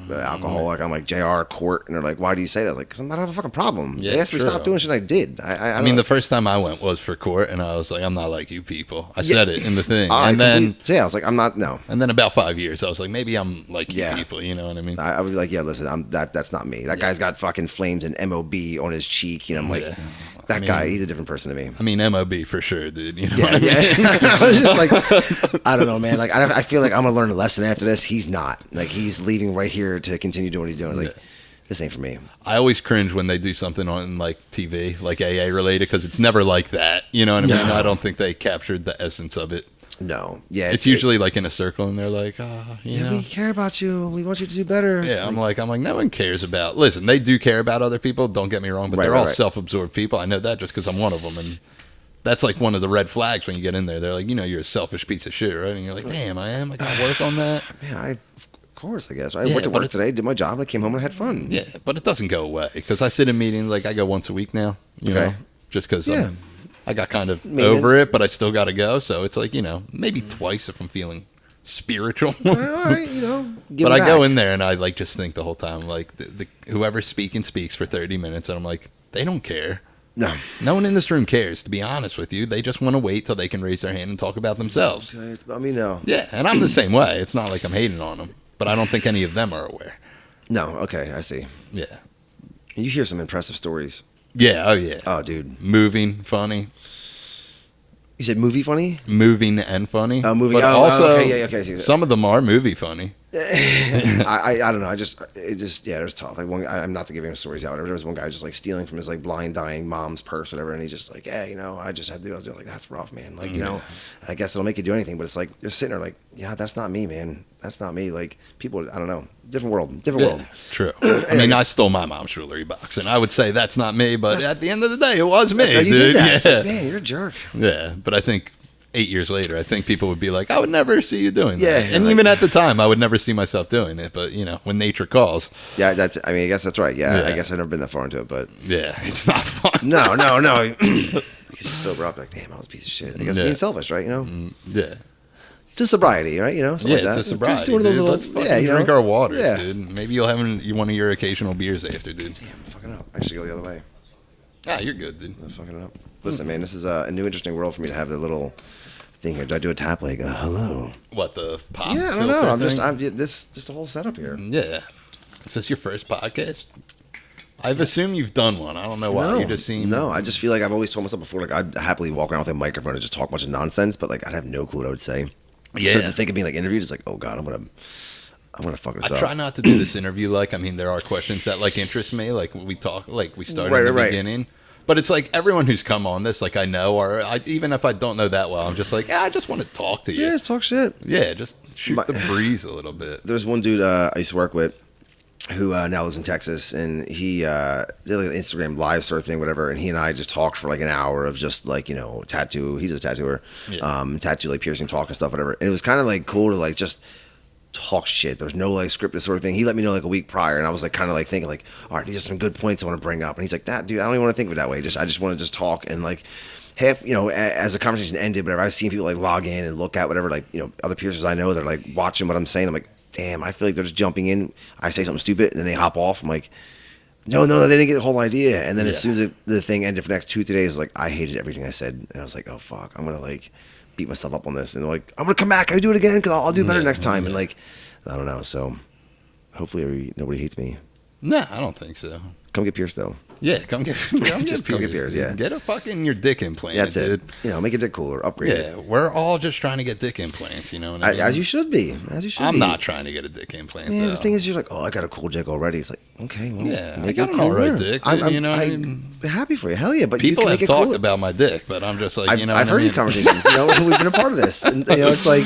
alcoholic. I'm like, JR, court. And they're like, why do you say that? Like, because I don't have a fucking problem. Yeah, They asked me to true. stop doing shit. I did. I mean, the first time I went was for court, and I was like, I'm not like you people. I said it in the thing. I And I was like, I'm not, no. then about 5 years, I was like, maybe I'm like you Yeah. people, you know what I mean? I would be like, yeah, listen, that's not me. That guy's got fucking flames and MOB on his cheek. I'm like, Yeah. that I mean- guy, he's a different person to me. I mean, MOB for sure, dude. You know Yeah, what I mean? yeah. I was just like, I don't know, man. Like, I feel like I'm gonna learn a lesson after this. He's not. Like, he's leaving right here to continue doing what he's doing. Like, Yeah. this ain't for me. I always cringe when they do something on like TV, like AA related, because it's never like that. You know what I mean? No. I don't think they captured the essence of it. No. Yeah. It's usually like in a circle, and they're like, you yeah, know. we care about you. We want you to do better. It's Yeah, I'm like, no one cares about. Listen, they do care about other people. Don't get me wrong, but Right, they're right, all right. self-absorbed people. I know that just because I'm one of them, and that's like one of the red flags when you get in there. They're like, you're a selfish piece of shit, right? And you're like, damn, I am. I got to work on that. yeah, of course, I guess. I Yeah, went to but work today, did my job, I came home and had fun. Yeah, but it doesn't go away because I sit in meetings like I go once a week now. You Okay. know, just because Yeah. I got kind of Maintenance. over it, but I still got to go. So it's like maybe twice if I'm feeling spiritual. All right, give But it I go back. in there and I like just think the whole time like whoever's speaking speaks for 30 minutes, and I'm like, they don't care. No. No one in this room cares, to be honest with you. They just want to wait till they can raise their hand and talk about themselves. Okay, it's about me now. Yeah, and I'm the same way. It's not like I'm hating on them, but I don't think any of them are aware. No, okay, I see. Yeah. You hear some impressive stories. Yeah, oh yeah. Oh, dude. Moving, funny. You said movie funny? Moving and funny. Oh, moving. But Oh, also, okay, yeah, okay, I see that. some of them are movie funny. I don't know. It was tough. Like I'm not to give him stories out. There was one guy just like stealing from his like blind dying mom's purse, whatever, and he's just like, yeah, I just had to do. I was like, that's rough, man. Like, I guess it'll make you do anything, but it's like you're sitting there like, yeah, that's not me, man. That's not me. Like people, I don't know, different world. Yeah, true. I mean, I stole my mom's jewelry box, and I would say that's not me, but at the end of the day, it was me, That's how you dude. did that. It's Yeah. like, man, you're a jerk. Yeah, but I think 8 years later, I think people would be like, I would never see you doing Yeah, that. And like- even at the time, I would never see myself doing it. But, when nature calls, Yeah, I mean, I guess that's right. Yeah, Yeah. I guess I've never been that far into it, but yeah, it's not fun. no. You just sober up like, damn, I was a piece of shit. I guess Yeah. being selfish, right? Yeah. To sobriety, right? Something Yeah, like that. it's a sobriety, Do one of those dude. little- Let's fucking yeah, drink our waters, Yeah. dude. Maybe you'll have one of your occasional beers after, dude. Damn, I'm fucking up. I should go the other way. Ah, you're good, dude. I'm fucking it up. Listen, man, this is a new interesting world for me to have the little thing here. Do I do a tap like hello? What, the pop Yeah, I don't filter know. thing? I'm just the whole setup here. Yeah. Is this your first podcast? I've assumed you've done one. I don't know why. No, You just seem... no. I just feel like I've always told myself before, like I'd happily walk around with a microphone and just talk a bunch of nonsense, but like I'd have no clue what I would say. Yeah. So to think of being like interviewed is like, oh god, I'm gonna fuck this I up. try not to do this interview like, I mean, there are questions that like interest me, like we talk, like we started in the Right. beginning. But it's like everyone who's come on this, like I know, or even if I don't know that well, I'm just like, I just want to talk to you. Yeah, just talk shit. Yeah, just shoot the breeze a little bit. There's one dude I used to work with who now lives in Texas, and he did like an Instagram live sort of thing, whatever. And he and I just talked for like an hour of just like, you know, tattoo. He's a tattooer, tattoo like piercing talk and stuff, whatever. And it was kind of like cool to like just talk shit. There was no like scripted sort of thing. He let me know like a week prior, and I was like kind of like thinking like, all right, these are some good points I want to bring up. And he's like, that dude, I don't even want to think of it that way. I just want to just talk and like. Half, you know, as the conversation ended, whatever, I've seen people like log in and look at whatever, like, you know, other piercers I know, they're like watching what I'm saying. I'm like, damn, I feel like they're just jumping in. I say something stupid and then they hop off. I'm like, no, they didn't get the whole idea. And then as soon as the thing ended for the next 2-3 days, like, I hated everything I said. And I was like, oh, fuck, I'm going to like beat myself up on this. And they're like, I'm going to come back. I'll do it again because I'll do better next time. And like, I don't know. So hopefully nobody hates me. Nah, I don't think so. Come get pierced though. Yeah, come get Just come get beers, dude. yeah. Get a fucking your dick implant, That's dude. it. You know, make it dick cooler, upgrade Yeah, it. we're all just trying to get dick implants, you know what I mean? As you should be. I'm not trying to get a dick implant, Man, though. the thing is, you're like, oh, I got a cool dick already. It's like, okay, well, Yeah, I make got it an alright cooler. dick, dude, you know what I I'm mean? happy for you. Hell yeah, but People you can have make it talked cooler. about my dick, but I'm just like, I've, you know I've what heard I mean? these conversations. You know, we've been a part of this. And, you know, it's like,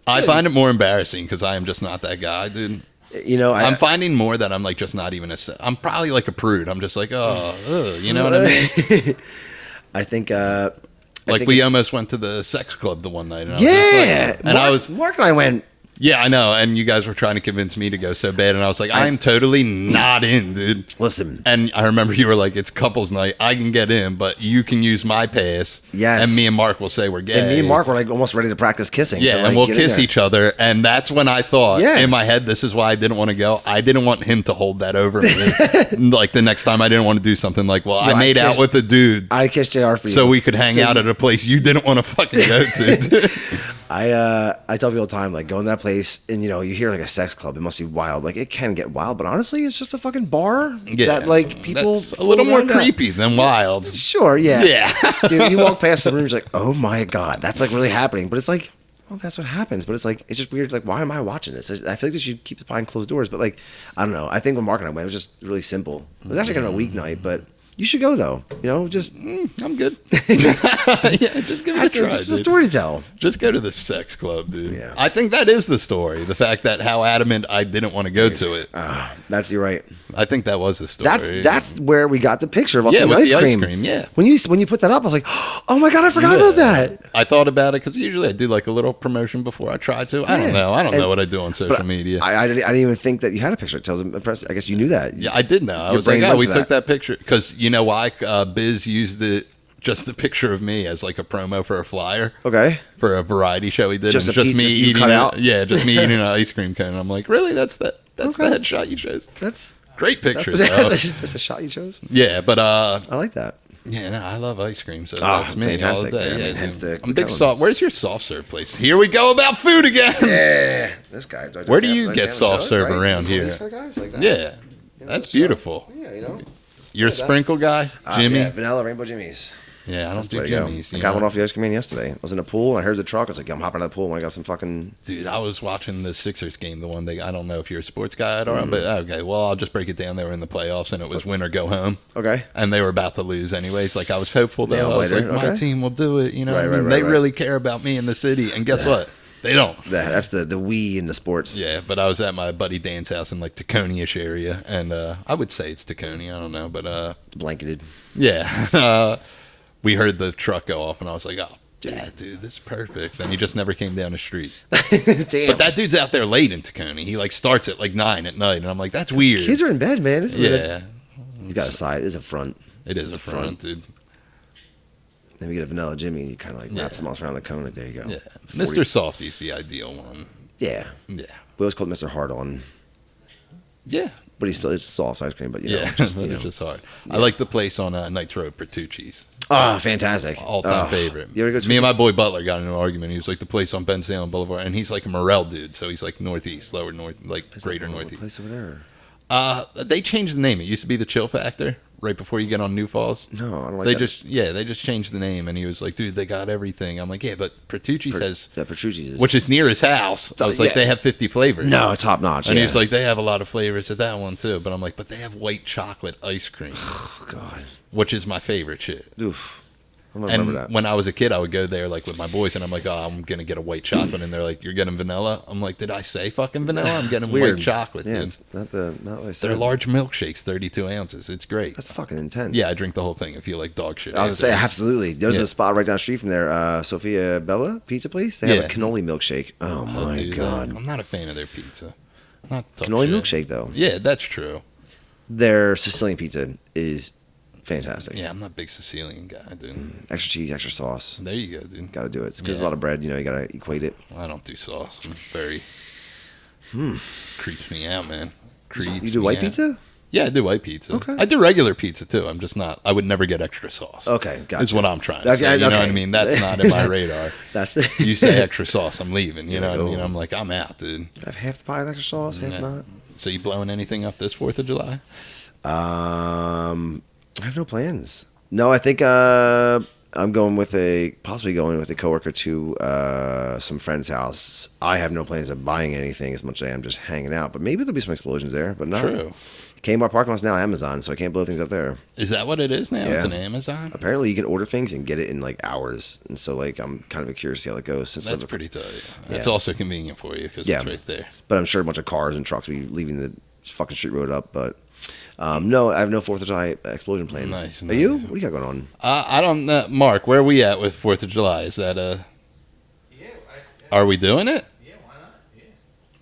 I find it more embarrassing because I am just not that guy, dude. you know, I'm finding more that I'm like just not even I'm probably like a prude. I'm just like, you know what I mean? I think, Like we almost went to the sex club the one night. And I was yeah. just like, and Mark and I went, yeah, I know. And you guys were trying to convince me to go so bad. And I was like, I'm totally not in, dude. listen, And I remember you were like, it's couples night. I can get in, but you can use my pass. Yes. And me and Mark will say we're gay. and me and Mark were like almost ready to practice kissing. Yeah, to, like, and we'll get in kiss there. each other. And that's when I thought Yeah. in my head, this is why I didn't want to go. I didn't want him to hold that over me. Like the next time I didn't want to do something like, well, I I made out kissed- with a dude I kissed JR for you. so we could hang So out at a place you didn't want to fucking go to. I tell people all the time, like, go in that place and, you know, you hear like a sex club, it must be wild. Like, it can get wild, but honestly, it's just a fucking bar that, like, people. That's a little more around at. creepy than wild. Sure, yeah. Yeah. Dude, you walk past the room, you're like, oh my God, that's like really happening. But it's like, well, that's what happens. But it's like, it's just weird. Like, why am I watching this? I feel like they should keep it behind closed doors. But like, I don't know. I think when Mark and I went, it was just really simple. It was actually kind of a weeknight, but you should go though. You know, just I'm good. Yeah, just give it a that's try. just a dude. story to tell. Just go to the sex club, dude. Yeah. I think that is the story. The fact that how adamant I didn't want to go to it. You're right. I think that was the story. That's where we got the picture of us Yeah, eating with ice the ice cream. cream, yeah. When you put that up, I was like, oh my God, I forgot about that. I thought about it because usually I do like a little promotion before I try to. I don't Yeah. know. I don't And- know what I do on social But media. I didn't even think that you had a picture. It tells impressive. I guess you knew that. Yeah, I did know. I Your was like, brain oh, went we to took that. that picture because you know why? Biz used just the picture of me as like a promo for a flyer Okay. for a variety show he did. Just and a piece me just you eating cut it. out? Yeah, just me eating an ice cream cone. I'm like, really? That's the Okay. headshot you chose. That's Great pictures. that's a shot you chose. Yeah, but I like that. yeah, no, I love ice cream, so Ah, that's me fantastic, all day. man. I Yeah, mean, hence dude. the I'm a big cone. soft. Where's your soft serve place? Here we go about food again. Yeah, this guy. Where do you get soft serve around here? These kind of guys like that. Yeah, You know, that's so- beautiful. Yeah, you know. You're a sprinkle guy, Jimmy. Yeah, vanilla rainbow Jimmy's. Yeah, I don't That's the do way to go. Jimmy's. I you got know? one off the ice cream man yesterday. I was in the pool and I heard the truck. I was like, I'm hopping out of the pool when I got some fucking. Dude, I was watching the Sixers game, the one I don't know if you're a sports guy at all, Mm-hmm. but okay, well, I'll just break it down. They were in the playoffs, and it was win or go home, Okay. and they were about to lose anyways. Like, I was hopeful, though. Nail I was biter, like, my okay. team will do it, you know? Right, what I mean? right, They right. really care about me in the city, and guess what? They don't. That's the we in the sports. Yeah, but I was at my buddy Dan's house in, like, Tacony-ish area, and I would say it's Tacony, I don't know, but Blanketed. yeah. We heard the truck go off, and I was like, oh, yeah, dude, this is perfect. And he just never came down the street. Damn. But that dude's out there late in Tacony. He like starts at like 9 at night, and I'm like, that's weird. Kids are in bed, man. This is yeah, he's got a side. It's a front. it is it's a front, dude. Then we get a vanilla Jimmy and you kind of like wrap Yeah. some else around the cone. Like, there you go. Yeah, 40. Mr. Softy's the ideal one. Yeah. Yeah, We always called Mr. Hard On, yeah, but he's still it's soft ice cream. But you know, yeah. just, you know. It's just hard. I like the place on Knights Road, Bertucci's. Oh, fantastic. All-time Oh. favorite. You ever go to Me and my boy Butler got in an argument. He was like the place on Ben Salem Boulevard, and he's like a Morel dude, so he's like northeast, lower north, like greater What northeast. place over there? They changed the name. It used to be the Chill Factor right before you get on New Falls. No, I don't like They that. they just changed the name, and he was like, dude, they got everything. I'm like, yeah, but Petrucci's has, That Petrucci's is. which is near his house. I was like, yeah. they have 50 flavors. No, it's top notch. And yeah. he was like, they have a lot of flavors at that one too. But I'm like, but they have white chocolate ice cream, oh, God. which is my favorite shit. Oof. I'm going to And remember that. when I was a kid, I would go there like with my boys, and I'm like, oh, I'm gonna get a white chocolate, and they're like, you're getting vanilla. I'm like, did I say fucking vanilla? I'm getting Weird. white chocolate, Yeah, dude. it's not what I said. They're large milkshakes, 32 ounces. It's great. That's fucking intense. Yeah, I drink the whole thing. I feel like dog shit. I was after. gonna say absolutely. There's Yeah. a spot right down the street from there, Sophia Bella Pizza Place. They have Yeah. a cannoli milkshake. Oh I'll my do that. god, I'm not a fan of their pizza. Not the cannoli shit. milkshake though. Yeah, that's true. Their Sicilian pizza is fantastic. Yeah, I'm not a big Sicilian guy, dude. Extra cheese, extra sauce. There you go, dude. Got to do it. It's because Yeah. a lot of bread. You know, you got to equate it. I don't do sauce. I'm very creeps me out, man. Creeps You do me white out. pizza? Yeah, I do white pizza. Okay. I do regular pizza too. I'm just not. I would never get extra sauce. Okay, gotcha. Is what I'm trying to Okay, say. You know okay. what I mean? That's not in my radar. That's You say extra sauce, I'm leaving. You know what I You're mean? like, oh. I'm like, I'm out, dude. have half the pie with extra sauce, half Yeah. not. So you blowing anything up this 4th of July? I have no plans. No, I think I'm going with possibly going with a coworker to some friend's house. I have no plans of buying anything as much as I am just hanging out. But maybe there'll be some explosions there. But not. True. Kmart parking lot's now Amazon, so I can't blow things up there. Is that what it is now? Yeah. It's an Amazon? Apparently, you can order things and get it in like hours. And so, like, I'm kind of curious to see how that goes. Since That's pretty tight. That's Yeah. also convenient for you because Yeah. it's right there. But I'm sure a bunch of cars and trucks will be leaving the fucking street road up. But no, I have no 4th of July explosion plans. Nice, Are you? nice. What do you got going on? I don't know. Mark, where are we at with 4th of July? Is that Yeah, are we doing it? yeah, why not? Yeah.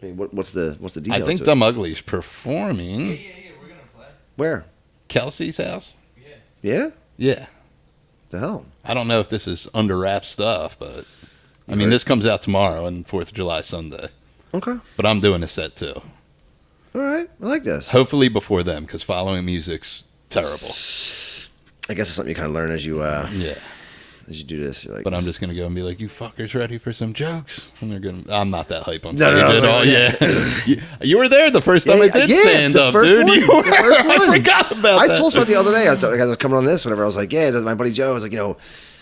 I mean, what's the I details? think to it? Dumb Ugly's performing. Yeah, we're gonna play. Where? Kelsey's house? Yeah. Yeah? Yeah. The hell? I don't know if this is under wrap stuff, but I You mean, heard- this comes out tomorrow and 4th of July Sunday. Okay. But I'm doing a set too. All right. I like this. Hopefully before them, because following music's terrible. I guess it's something you kind of learn as you Yeah. do this. You're like, But I'm just gonna go and be like, "You fuckers ready for some jokes?" And they're gonna. I'm not that hype on No, stage no, I was at like, all. yeah. Yeah, you were there the first time I did stand the up, first dude. one, You were. the first I one. forgot about I that. told Scott the other day. I was coming on this. Whatever. I was like, yeah. My buddy Joe was like, I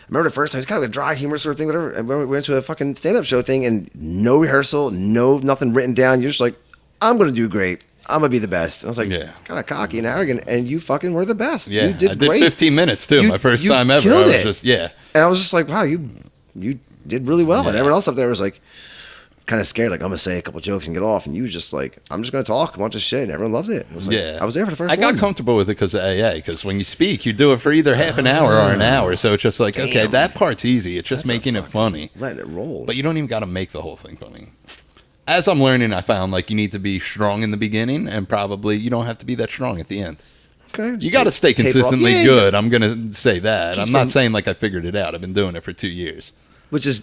remember the first time. It's kind of like a dry humor sort of thing. Whatever. And we went to a fucking stand-up show thing, and no rehearsal, nothing written down. You're just like, I'm gonna do great. I'm gonna be the best. And I was like, Yeah. it's kind of cocky and arrogant, and you fucking were the best. Yeah, you did I did great. 15 minutes too. You- My first you time ever. killed I was it. just yeah. And I was just like, wow, you did really well. And Yeah. everyone else up there was like, kind of scared, like I'm gonna say a couple jokes and get off. And you was just like, I'm just gonna talk a bunch of shit, and everyone loves it. And I was like, Yeah, I was there for the first I got one. comfortable with it because of AA. Because when you speak, you do it for either half an hour or an hour. So it's just like, okay, Damn. that part's easy. It's just That's a making it funny. Letting it roll. But you don't even got to make the whole thing funny. As I'm learning, I found like you need to be strong in the beginning, and probably you don't have to be that strong at the end. okay, You got to stay taper off. consistently Yeah, good. I'm gonna say that. Keep I'm not some- saying like I figured it out. I've been doing it for 2 years. which is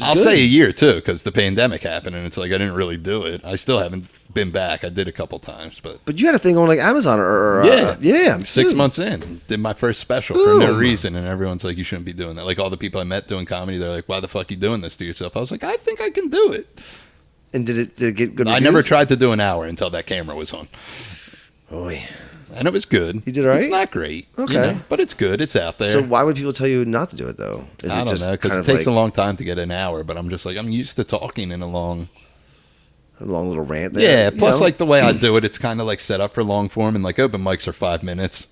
I'll good. say a year too, because the pandemic happened, and it's like I didn't really do it. I still haven't been back. I did a couple times, but But you had a thing on like Amazon or yeah, 6 dude. months in, did my first special for no Boom. reason, and everyone's like, "You shouldn't be doing that." Like all the people I met doing comedy, they're like, "Why the fuck you doing this to yourself?" I was like, "I think I can do it." And did it get good? I never reviews? tried to do an hour until that camera was on, Oy. and it was good. You did all right? It's not great, Okay. but it's good. It's out there. So why would people tell you not to do it though? Is I it don't just know, because kind it of takes like a long time to get an hour. But I'm just like, I'm used to talking in a long. a long little rant there? Yeah. you Plus, know? like the way I do it, it's kind of like set up for long form, and like open mics are 5 minutes.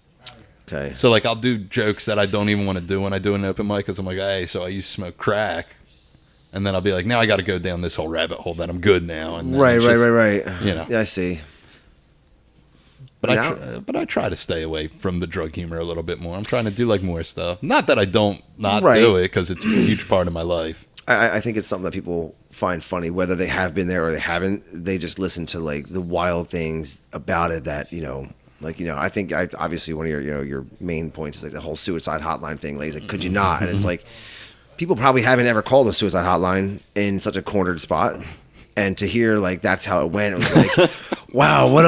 okay, So like I'll do jokes that I don't even want to do when I do an open mic, because I'm like, hey, so I used to smoke crack, and then I'll be like, now I got to go down this whole rabbit hole that I'm good now. And then right. it's just- Right. you know. Yeah, I see. But Now- I try to stay away from the drug humor a little bit more. I'm trying to do like more stuff. Not that I don't not Right. do it, because it's a huge part of my life. I think it's something that people find funny, whether they have been there or they haven't. They just listen to like the wild things about it that I think obviously one of your main points is like the whole suicide hotline thing. Like, he's like, could you not? And it's like people probably haven't ever called a suicide hotline in such a cornered spot. And to hear like that's how it went, it was like, wow, what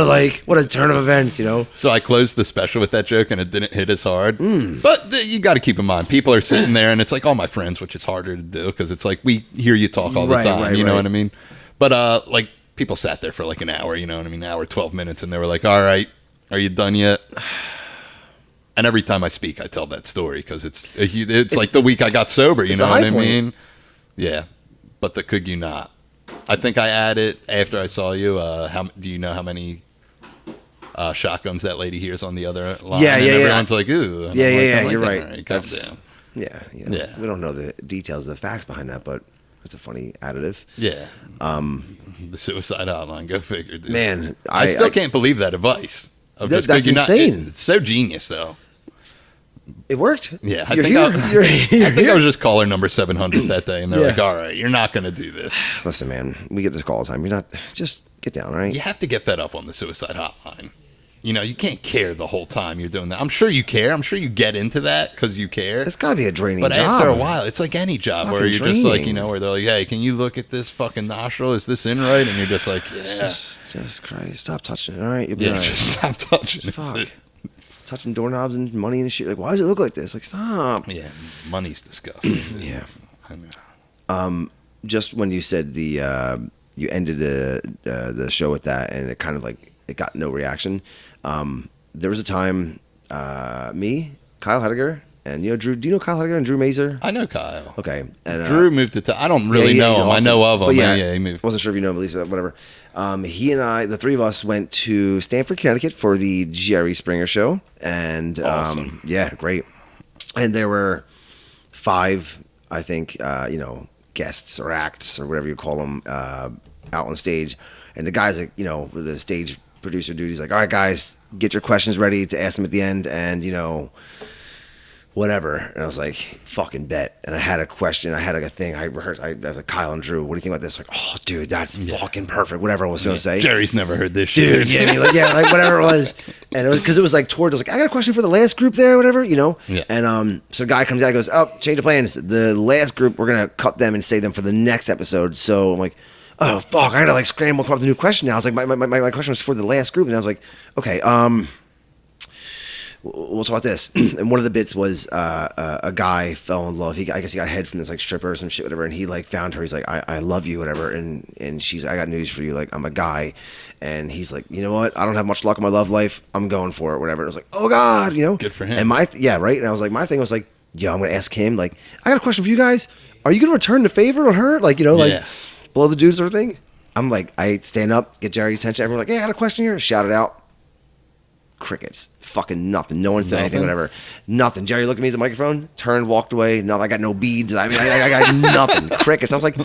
a turn of events, you know? So I closed the special with that joke, and it didn't hit as hard. Hmm. But you got to keep in mind, people are sitting there, and it's like all my friends, which is harder to do because it's like we hear you talk all the Right, time. right, You know right. what I mean? But like people sat there for like an hour. You know what I mean? An hour, 12 minutes, and they were like, "All right, are you done yet?" And every time I speak, I tell that story because it's like the week I got sober. You it's know a what high I point. mean? Yeah. But the could you not? I think I added after I saw you. How do you know how many shotguns that lady hears on the other line? Yeah, and yeah, yeah. everyone's like, ooh. And Yeah, I'm like, yeah, I'm like, you're all right. calm That's- down. Yeah, Yeah. We don't know the details of the facts behind that, but it's a funny additive. Yeah. The suicide hotline. Go figure, dude. Man, I still can't believe that advice. Of That- just, that's could you not- insane. it's so genius, though. It worked. Yeah, I You're think, here. I think I was just caller number 700 that day, and they're Yeah. like, all right, you're not going to do this. Listen, man, we get this call all the time. You're not, just get down, all right? You have to get fed up on the suicide hotline. You know, you can't care the whole time you're doing that. I'm sure you care. I'm sure you get into that because you care. It's got to be a draining But job. after a while, it's like any job where Fucking you're just like, draining. you know, where they're like, hey, can you look at this fucking nostril? Is this in right? And you're just like, yeah. Just Christ, stop touching it, all right? You'll be Yeah, all right. just stop touching Fuck. it. Touching doorknobs and money and shit. Like, why does it look like this? Like, stop. Yeah, money's disgusting. Yeah. I know. Just when you said you ended the show with that, and it kind of like it got no reaction. There was a time, me, Kyle Hediger, and Drew. Do you know Kyle Hediger and Drew Mazer? I know Kyle. Okay, and Drew moved to I don't really yeah, know he's him. I Austin. know of him. But Yeah, he moved. Wasn't sure if you know him, at least whatever. He and I, the three of us, went to Stamford, Connecticut for the Jerry Springer show, and Awesome. yeah, great. And there were 5, I think, guests or acts or whatever you call them, out on stage. And the guys, like, the stage producer dude, he's like, all right, guys, get your questions ready to ask them at the end, and whatever. And I was like, fucking bet. And I had a question. I had like a thing. I rehearsed. I was like, Kyle and Drew, what do you think about this? Like, oh, dude, that's fucking perfect. Whatever I was going to say. Jerry's never heard this shit. Dude, yeah, like whatever it was. And it was because it was like towards, I was like, I got a question for the last group there, whatever, Yeah. And so the guy comes out and goes, oh, change of plans. The last group, we're going to cut them and save them for the next episode. So I'm like, oh, fuck, I got to like scramble, come up with a new question now. I was like, my question was for the last group. And I was like, okay, we'll talk about this. And one of the bits was a guy fell in love. I guess he got head from this like stripper or some shit, whatever. And he like found her. He's like, I love you, whatever. And she's, I got news for you. Like, I'm a guy. And he's like, you know what? I don't have much luck in my love life. I'm going for it, whatever. And I was like, oh God, Good for him. And yeah, right. And I was like, my thing was like, yo, I'm gonna ask him. Like, I got a question for you guys. Are you gonna return the favor on her? Like, like Yeah. blow the dude sort of thing. I'm like, I stand up, get Jerry's attention. Everyone's like, hey, I got a question here. Shout it out. Crickets. Fucking nothing. No one said anything, Nothing? whatever. Nothing. Jerry looked at me at the microphone, turned, walked away. No, I got no beads. I mean, I got nothing. Crickets. I was like,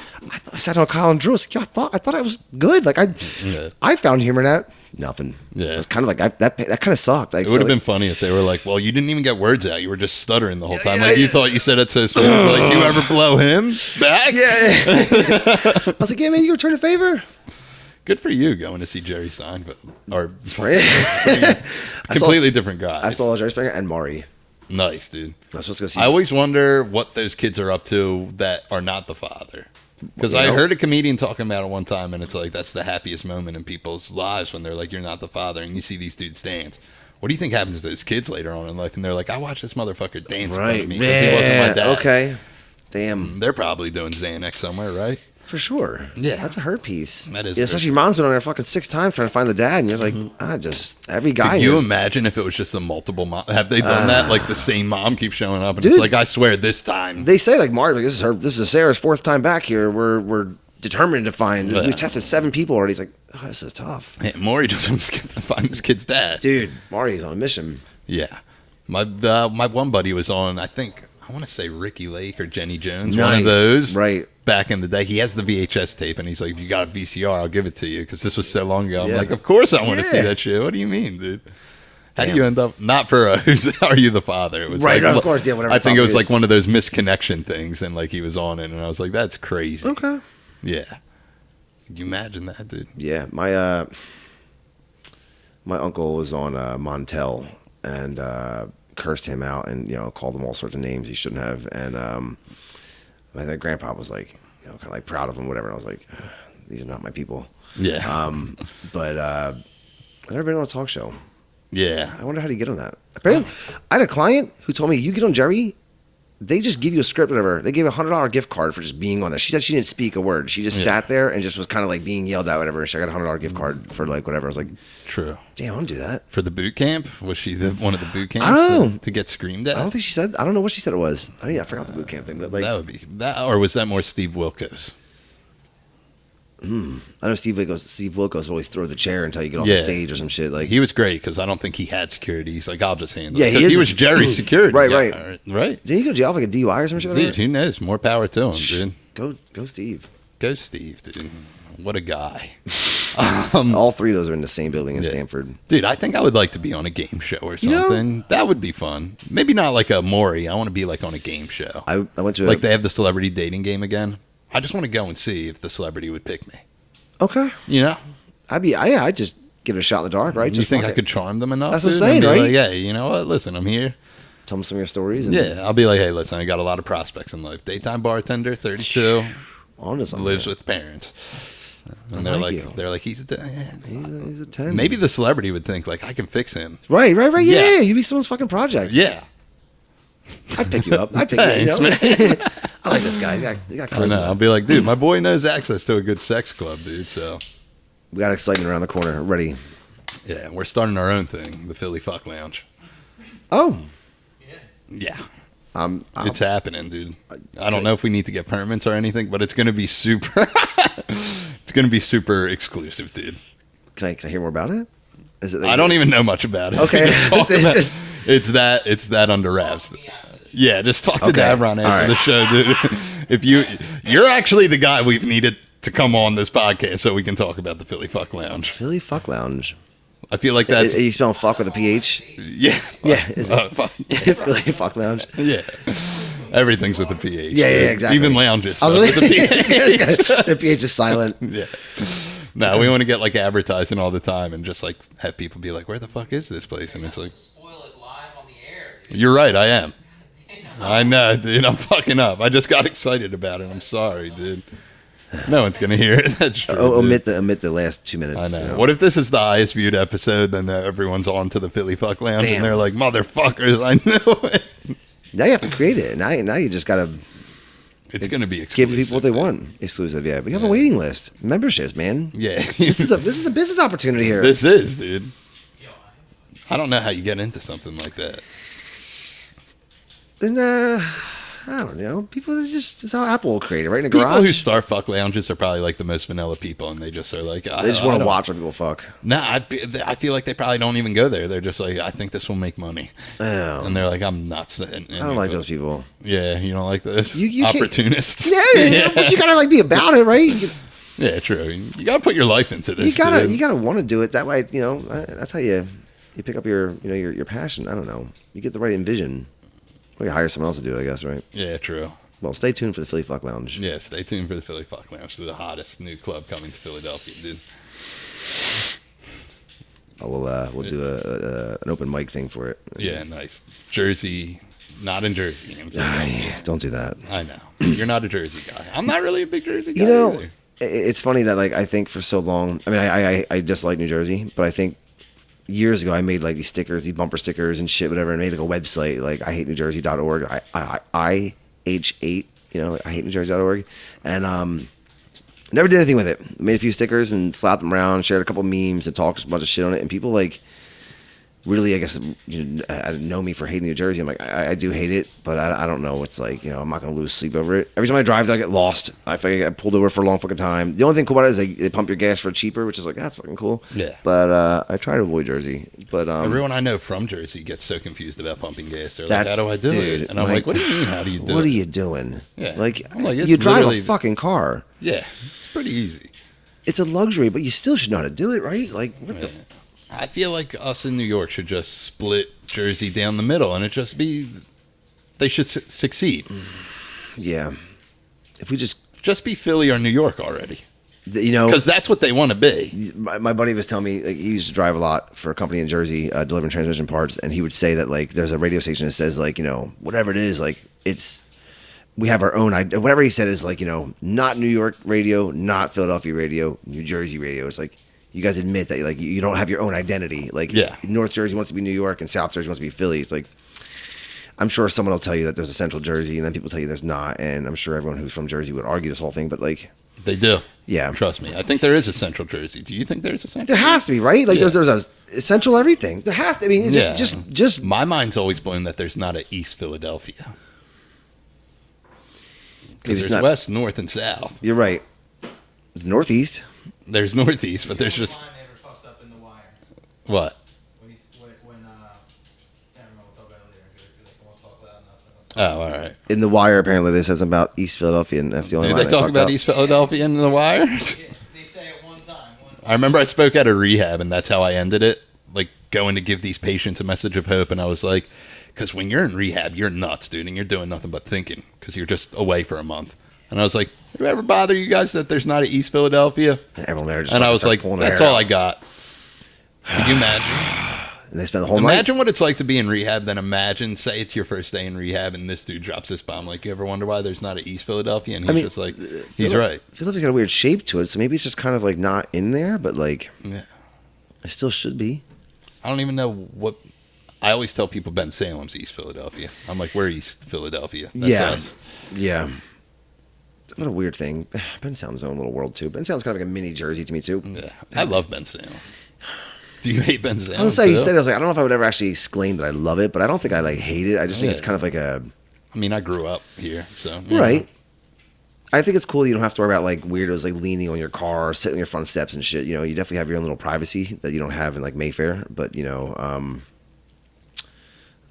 I sat down with Kyle and Drew. I was like, yo, I thought I was good. Like, I found humor in that. Nothing. Yeah. It was kind of like, that kind of sucked. Like, It would have been funny if they were like, well, you didn't even get words out. You were just stuttering the whole time. Like, you thought you said it so smooth. Like, you ever blow him back? Yeah. I was like, yeah, man, you return a favor? Good for you going to see Jerry Seinfeld. Or Right. completely different guys. I saw Jerry Springer and Maury. Nice, dude. I was supposed to go see. I always wonder what those kids are up to that are not the father. Because You I know? heard a comedian talking about it one time, and it's like that's the happiest moment in people's lives when they're like, "You're not the father," and you see these dudes dance. What do you think happens to those kids later on in life? And they're like, "I watched this motherfucker dance in front of me because he wasn't my dad." Okay. Damn. They're probably doing Xanax somewhere, right? For sure. Yeah. That's a hurt piece. That is Yeah, a especially your mom's been on there fucking 6 times trying to find the dad, and you're like, every guy. Could you knows- imagine if it was just a multiple mom? Have they done that? Like the same mom keeps showing up, and Dude. it's like, I swear this time. They say like Maury, like, this is Sarah's 4th time back here. We're determined to find. Yeah. We've tested 7 people already. He's like, oh, this is tough. Hey, Maury just wants to find this kid's dad. Dude, Maury's on a mission. Yeah, my one buddy was on. I want to say Ricky Lake or Jenny Jones. One Nice. of those. Right. Back in the day, he has the VHS tape, and he's like, "If you got a VCR, I'll give it to you," because this was so long ago. I'm Yeah. like, "Of course I want to see Yeah. that shit." What do you mean, dude? How do Damn. you end up not for a who's are you the father? It was Right, like, of course, yeah, whatever I think it was topic like is. one of those misconnection things, and like he was on it, and I was like, "That's crazy." Okay. Yeah. Could you imagine that, dude? Yeah, my uncle was on Montel and cursed him out and called him all sorts of names he shouldn't have. And my grandpa was like, kind of like proud of him, whatever. And I was like, these are not my people. Yeah. But I've never been on a talk show. Yeah. I wonder how do you get on that. Apparently, I had a client who told me, you get on Jerry, they just give you a script, whatever. They gave a $100 gift card for just being on there. She said she didn't speak a word. She just sat there and just was kind of like being yelled at, whatever. And she got a $100 gift card for like whatever. I was like, True. damn, I don't do that. For the boot camp? Was she one of the boot camps I don't know. to get screamed at? I don't think she said, I don't know what she said it was. I forgot the boot camp thing. But like, That would be that, or was that more Steve Wilkos? I know Steve Wilkos would always throw the chair until you get off the stage or some shit. Like, He was great because I don't think he had security. He's like, I'll just handle Yeah, it. he Because he is- was Jerry's security. Right, guy, right. did he go to jail for like a DUI or some shit? Dude, who knows? More power to him, dude. Go Steve. Go Steve, dude. What a guy. All three of those are in the same building in Yeah. Stanford. Dude, I think I would like to be on a game show or You know- something. That would be fun. Maybe not like a Maury. I want to be like on a game show. I went to Like they have the celebrity dating game again. I just want to go and see if the celebrity would pick me. okay. You know? I'd just give it a shot in the dark, right? You Just think fuck I it. could charm them enough? That's what I'm dude, saying, and be right? Like, hey, you know what? Listen, I'm here. Tell them some of your stories. And Yeah, I'll be like, hey, listen, I got a lot of prospects in life. Daytime bartender, 32, on to something. lives with parents. And I like you. they're like, he's a, He's a 10. maybe the celebrity would think like I can fix him. Right. Yeah, Yeah. you'd be someone's fucking project. Yeah, I'd pick you up. I'd pick you up. Thanks, You know? I like this guy. He got I know. I'll charisma. be like, dude, my boy knows access to a good sex club, dude. So We got excitement around the corner. Ready. yeah, we're starting our own thing, the Philly Fuck Lounge. Oh. Yeah, I'm it's happening, dude. I don't know if we need to get permits or anything, but it's gonna be super. It's gonna be super exclusive, dude. Can I hear more about it? Is it? I don't even know much about it. Okay. Just talk It's about- just- it's that under wraps. Me after this. Yeah, just talk to Okay. Davron after All right. the show, dude. If you're actually the guy we've needed to come on this podcast so we can talk about the Philly Fuck Lounge. Philly Fuck Lounge. I feel like that's Are you spelling fuck with a PH? yeah, Yeah. Is it? fuck. Philly Fuck Lounge. Yeah. Everything's with the PH. Yeah, dude. exactly. Even lounges. I was with the PH. like, the PH is silent. Yeah. No, we want to get like advertising all the time and just like have people be like, where the fuck is this place? And it's like, Spoil it live on the air, dude. you're right, I am. I know, dude. I'm fucking up. I just got excited about it. I'm sorry, dude. No one's gonna hear it. That's true. Oh, dude. omit the last 2 minutes. I know. you know. What if this is the highest viewed episode? Then everyone's on to the Philly Fuck Lounge, Damn. and they're like, "Motherfuckers, I know it." Now you have to create it. Now you just gotta It's gonna be give exclusive. the people what they dude. want. Exclusive, yeah. But you have a waiting list, memberships, man. Yeah, This is a business opportunity here. this is, dude. I don't know how you get into something like that. Then I don't know. People it's how Apple will create it, right in the People garage. who start fuck lounges are probably like the most vanilla people, and they just are like, They just want to watch other people fuck. Nah, I feel like they probably don't even go there. They're just like, I think this will make money, Oh. and they're like, I'm nuts. I don't like those people. Yeah, you don't like this? You can't- Opportunists. Yeah, but you gotta like be about it, right? Yeah, true. You gotta put your life into this. dude. You gotta want to do it that way. You know, that's how you pick up your your passion. I don't know. You get the right envision. Or you hire someone else to do it, I guess, right? Yeah, true. Well, stay tuned for the Philly Fuck Lounge. Yeah, stay tuned for the Philly Fuck Lounge, the hottest new club coming to Philadelphia, dude. We'll do an open mic thing for it. Yeah, nice. Jersey, not in Jersey. In Philadelphia. Don't do that. I know. You're not a Jersey guy. I'm not really a big Jersey guy. You know, either. it's funny that like I think for so long. I mean, I dislike New Jersey, but I think years ago I made like these stickers, these bumper stickers and shit, whatever, and made like a website like I hate NewJersey.org. I H8, you know, like, I hate NewJersey.org, and never did anything with it. Made a few stickers and slapped them around, shared a couple memes and talked a bunch of shit on it, and people like really, I guess, know me for hating New Jersey. I'm like, I do hate it, but I don't know. It's like, you know, I'm not going to lose sleep over it. Every time I drive there, I get lost. I feel like I get pulled over for a long fucking time. The only thing cool about it is they pump your gas for cheaper, which is like, that's fucking cool. Yeah. But I try to avoid Jersey. But Everyone I know from Jersey gets so confused about pumping gas. They're like, That's- how do I do dude, it? And I'm like, like, what do you mean, how do you do it? what are you doing? Yeah. Like, I'm like, it's you drive a literally- fucking car. Yeah, it's pretty easy. It's a luxury, but you still should know how to do it, right? Like, what the... I feel like us in New York should just split Jersey down the middle, and it just be, they should succeed. Yeah. If we just, Just be Philly or New York already, you know... because that's what they want to be. My buddy was telling me like, he used to drive a lot for a company in Jersey, delivering transmission parts, and he would say that like there's a radio station that says like, you know, whatever it is, like it's we have our own. Whatever he said is like, not New York radio, not Philadelphia radio, New Jersey radio. It's like you guys admit that like you don't have your own identity. Like North Jersey wants to be New York and South Jersey wants to be Philly. It's like I'm sure someone will tell you that there's a Central Jersey, and then people tell you there's not. And I'm sure everyone who's from Jersey would argue this whole thing, but like They do. Yeah. Trust me. I think there is a Central Jersey. Do you think there's a Central? There has to be, right? Like there's a Central everything. There has to. I mean, just my mind's always blown that there's not a East Philadelphia. Because there's West, North, and South. You're right. It's Northeast. There's Northeast, but there's just Line never fucked up in the wire. what? When I don't know, we'll talk about it later because I won't talk loud enough. Oh, all right. In The Wire, apparently, they said something about East Philadelphia, and that's the only Did line they talk fucked about up. East Philadelphia in The Wire? Yeah, they say it one time. I remember I spoke at a rehab, and that's how I ended it. Like, going to give these patients a message of hope, and I was like, because when you're in rehab, you're nuts, dude, and you're doing nothing but thinking because you're just away for a month. And I was like, did it ever bother you guys that there's not an East Philadelphia? Everyone there just And I was started like, pulling their that's hair all out. I got. Could you imagine? And they spent the whole Imagine what it's like to be in rehab, then imagine, say it's your first day in rehab, and this dude drops this bomb. Like, you ever wonder why there's not an East Philadelphia? And he's just like, he's right. Philadelphia's got a weird shape to it, so maybe it's just kind of like not in there, but like, Yeah. it still should be. I don't even know what. I always tell people Ben Salem's East Philadelphia. I'm like, we're East Philadelphia. That's us. Yeah. What a weird thing. Ben Salem's own little world too. Ben Salem's kind of like a mini Jersey to me too. Yeah. I love Ben Salem. Do you hate Ben Salem? I was say you too? said I was like I don't know if I would ever actually exclaim that I love it, but I don't think I like hate it. I just think it's Yeah. kind of like a I mean, I grew up here, so you right. know. I think it's cool. You don't have to worry about like weirdos like leaning on your car, or sitting on your front steps and shit. You definitely have your own little privacy that you don't have in like Mayfair. But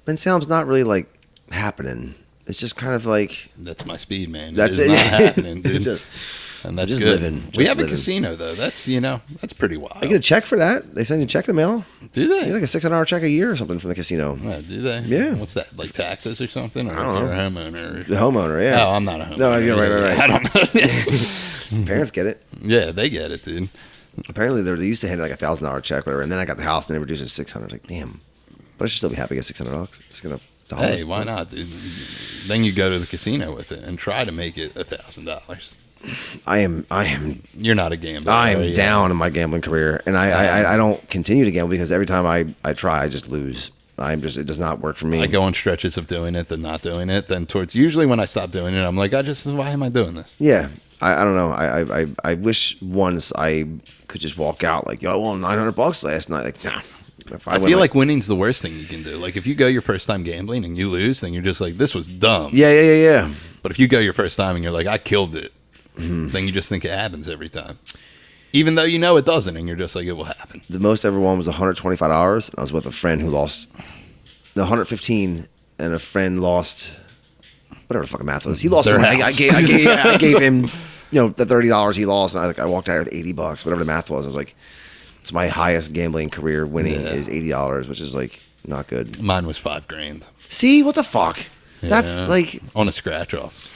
Ben Salem's not really like happening. It's just kind of like That's my speed, man. that's it is not happening, dude. It's just and that's just good. living, We just have living. a casino though. That's that's pretty wild. I get a check for that. They send you a check in the mail. Do they? You get like a $600 check a year or something from the casino. Do they? Yeah. What's that? Like taxes or something? Or I don't if you're a homeowner? The homeowner, yeah. Oh, I'm not a homeowner. No, you're right. I don't know. Parents get it. Yeah, they get it, dude. Apparently, they used to hand like $1,000 check, whatever. And then I got the house and they reduced it to $600. Like, damn. But I should still be happy to get $600. It's gonna. Hey, why not, dude? Then you go to the casino with it and try to make it $1,000. I am. You're not a gambler. I am are you? down in my gambling career, and I don't continue to gamble because every time I try, I just lose. It does not work for me. I go on stretches of doing it, then not doing it, then towards usually when I stop doing it, I'm like, why am I doing this? Yeah, I don't know. I wish once I could just walk out like, yo, I won $900 last night. Like, nah. I feel like winning's the worst thing you can do. Like if you go your first time gambling and you lose, then you're just like, this was dumb. Yeah. But if you go your first time and you're like, I killed it, then you just think it happens every time. Even though you know it doesn't, and you're just like, it will happen. The most I ever won was $125. And I was with a friend who lost $115, and a friend lost whatever the fucking math was. He lost Their some money. house. I gave him the $30 he lost, and I walked out with $80, whatever the math was. I was like, it's my highest gambling career winning is $80, which is like not good. Mine was $5,000. See, what the fuck? That's Yeah. like on a scratch off.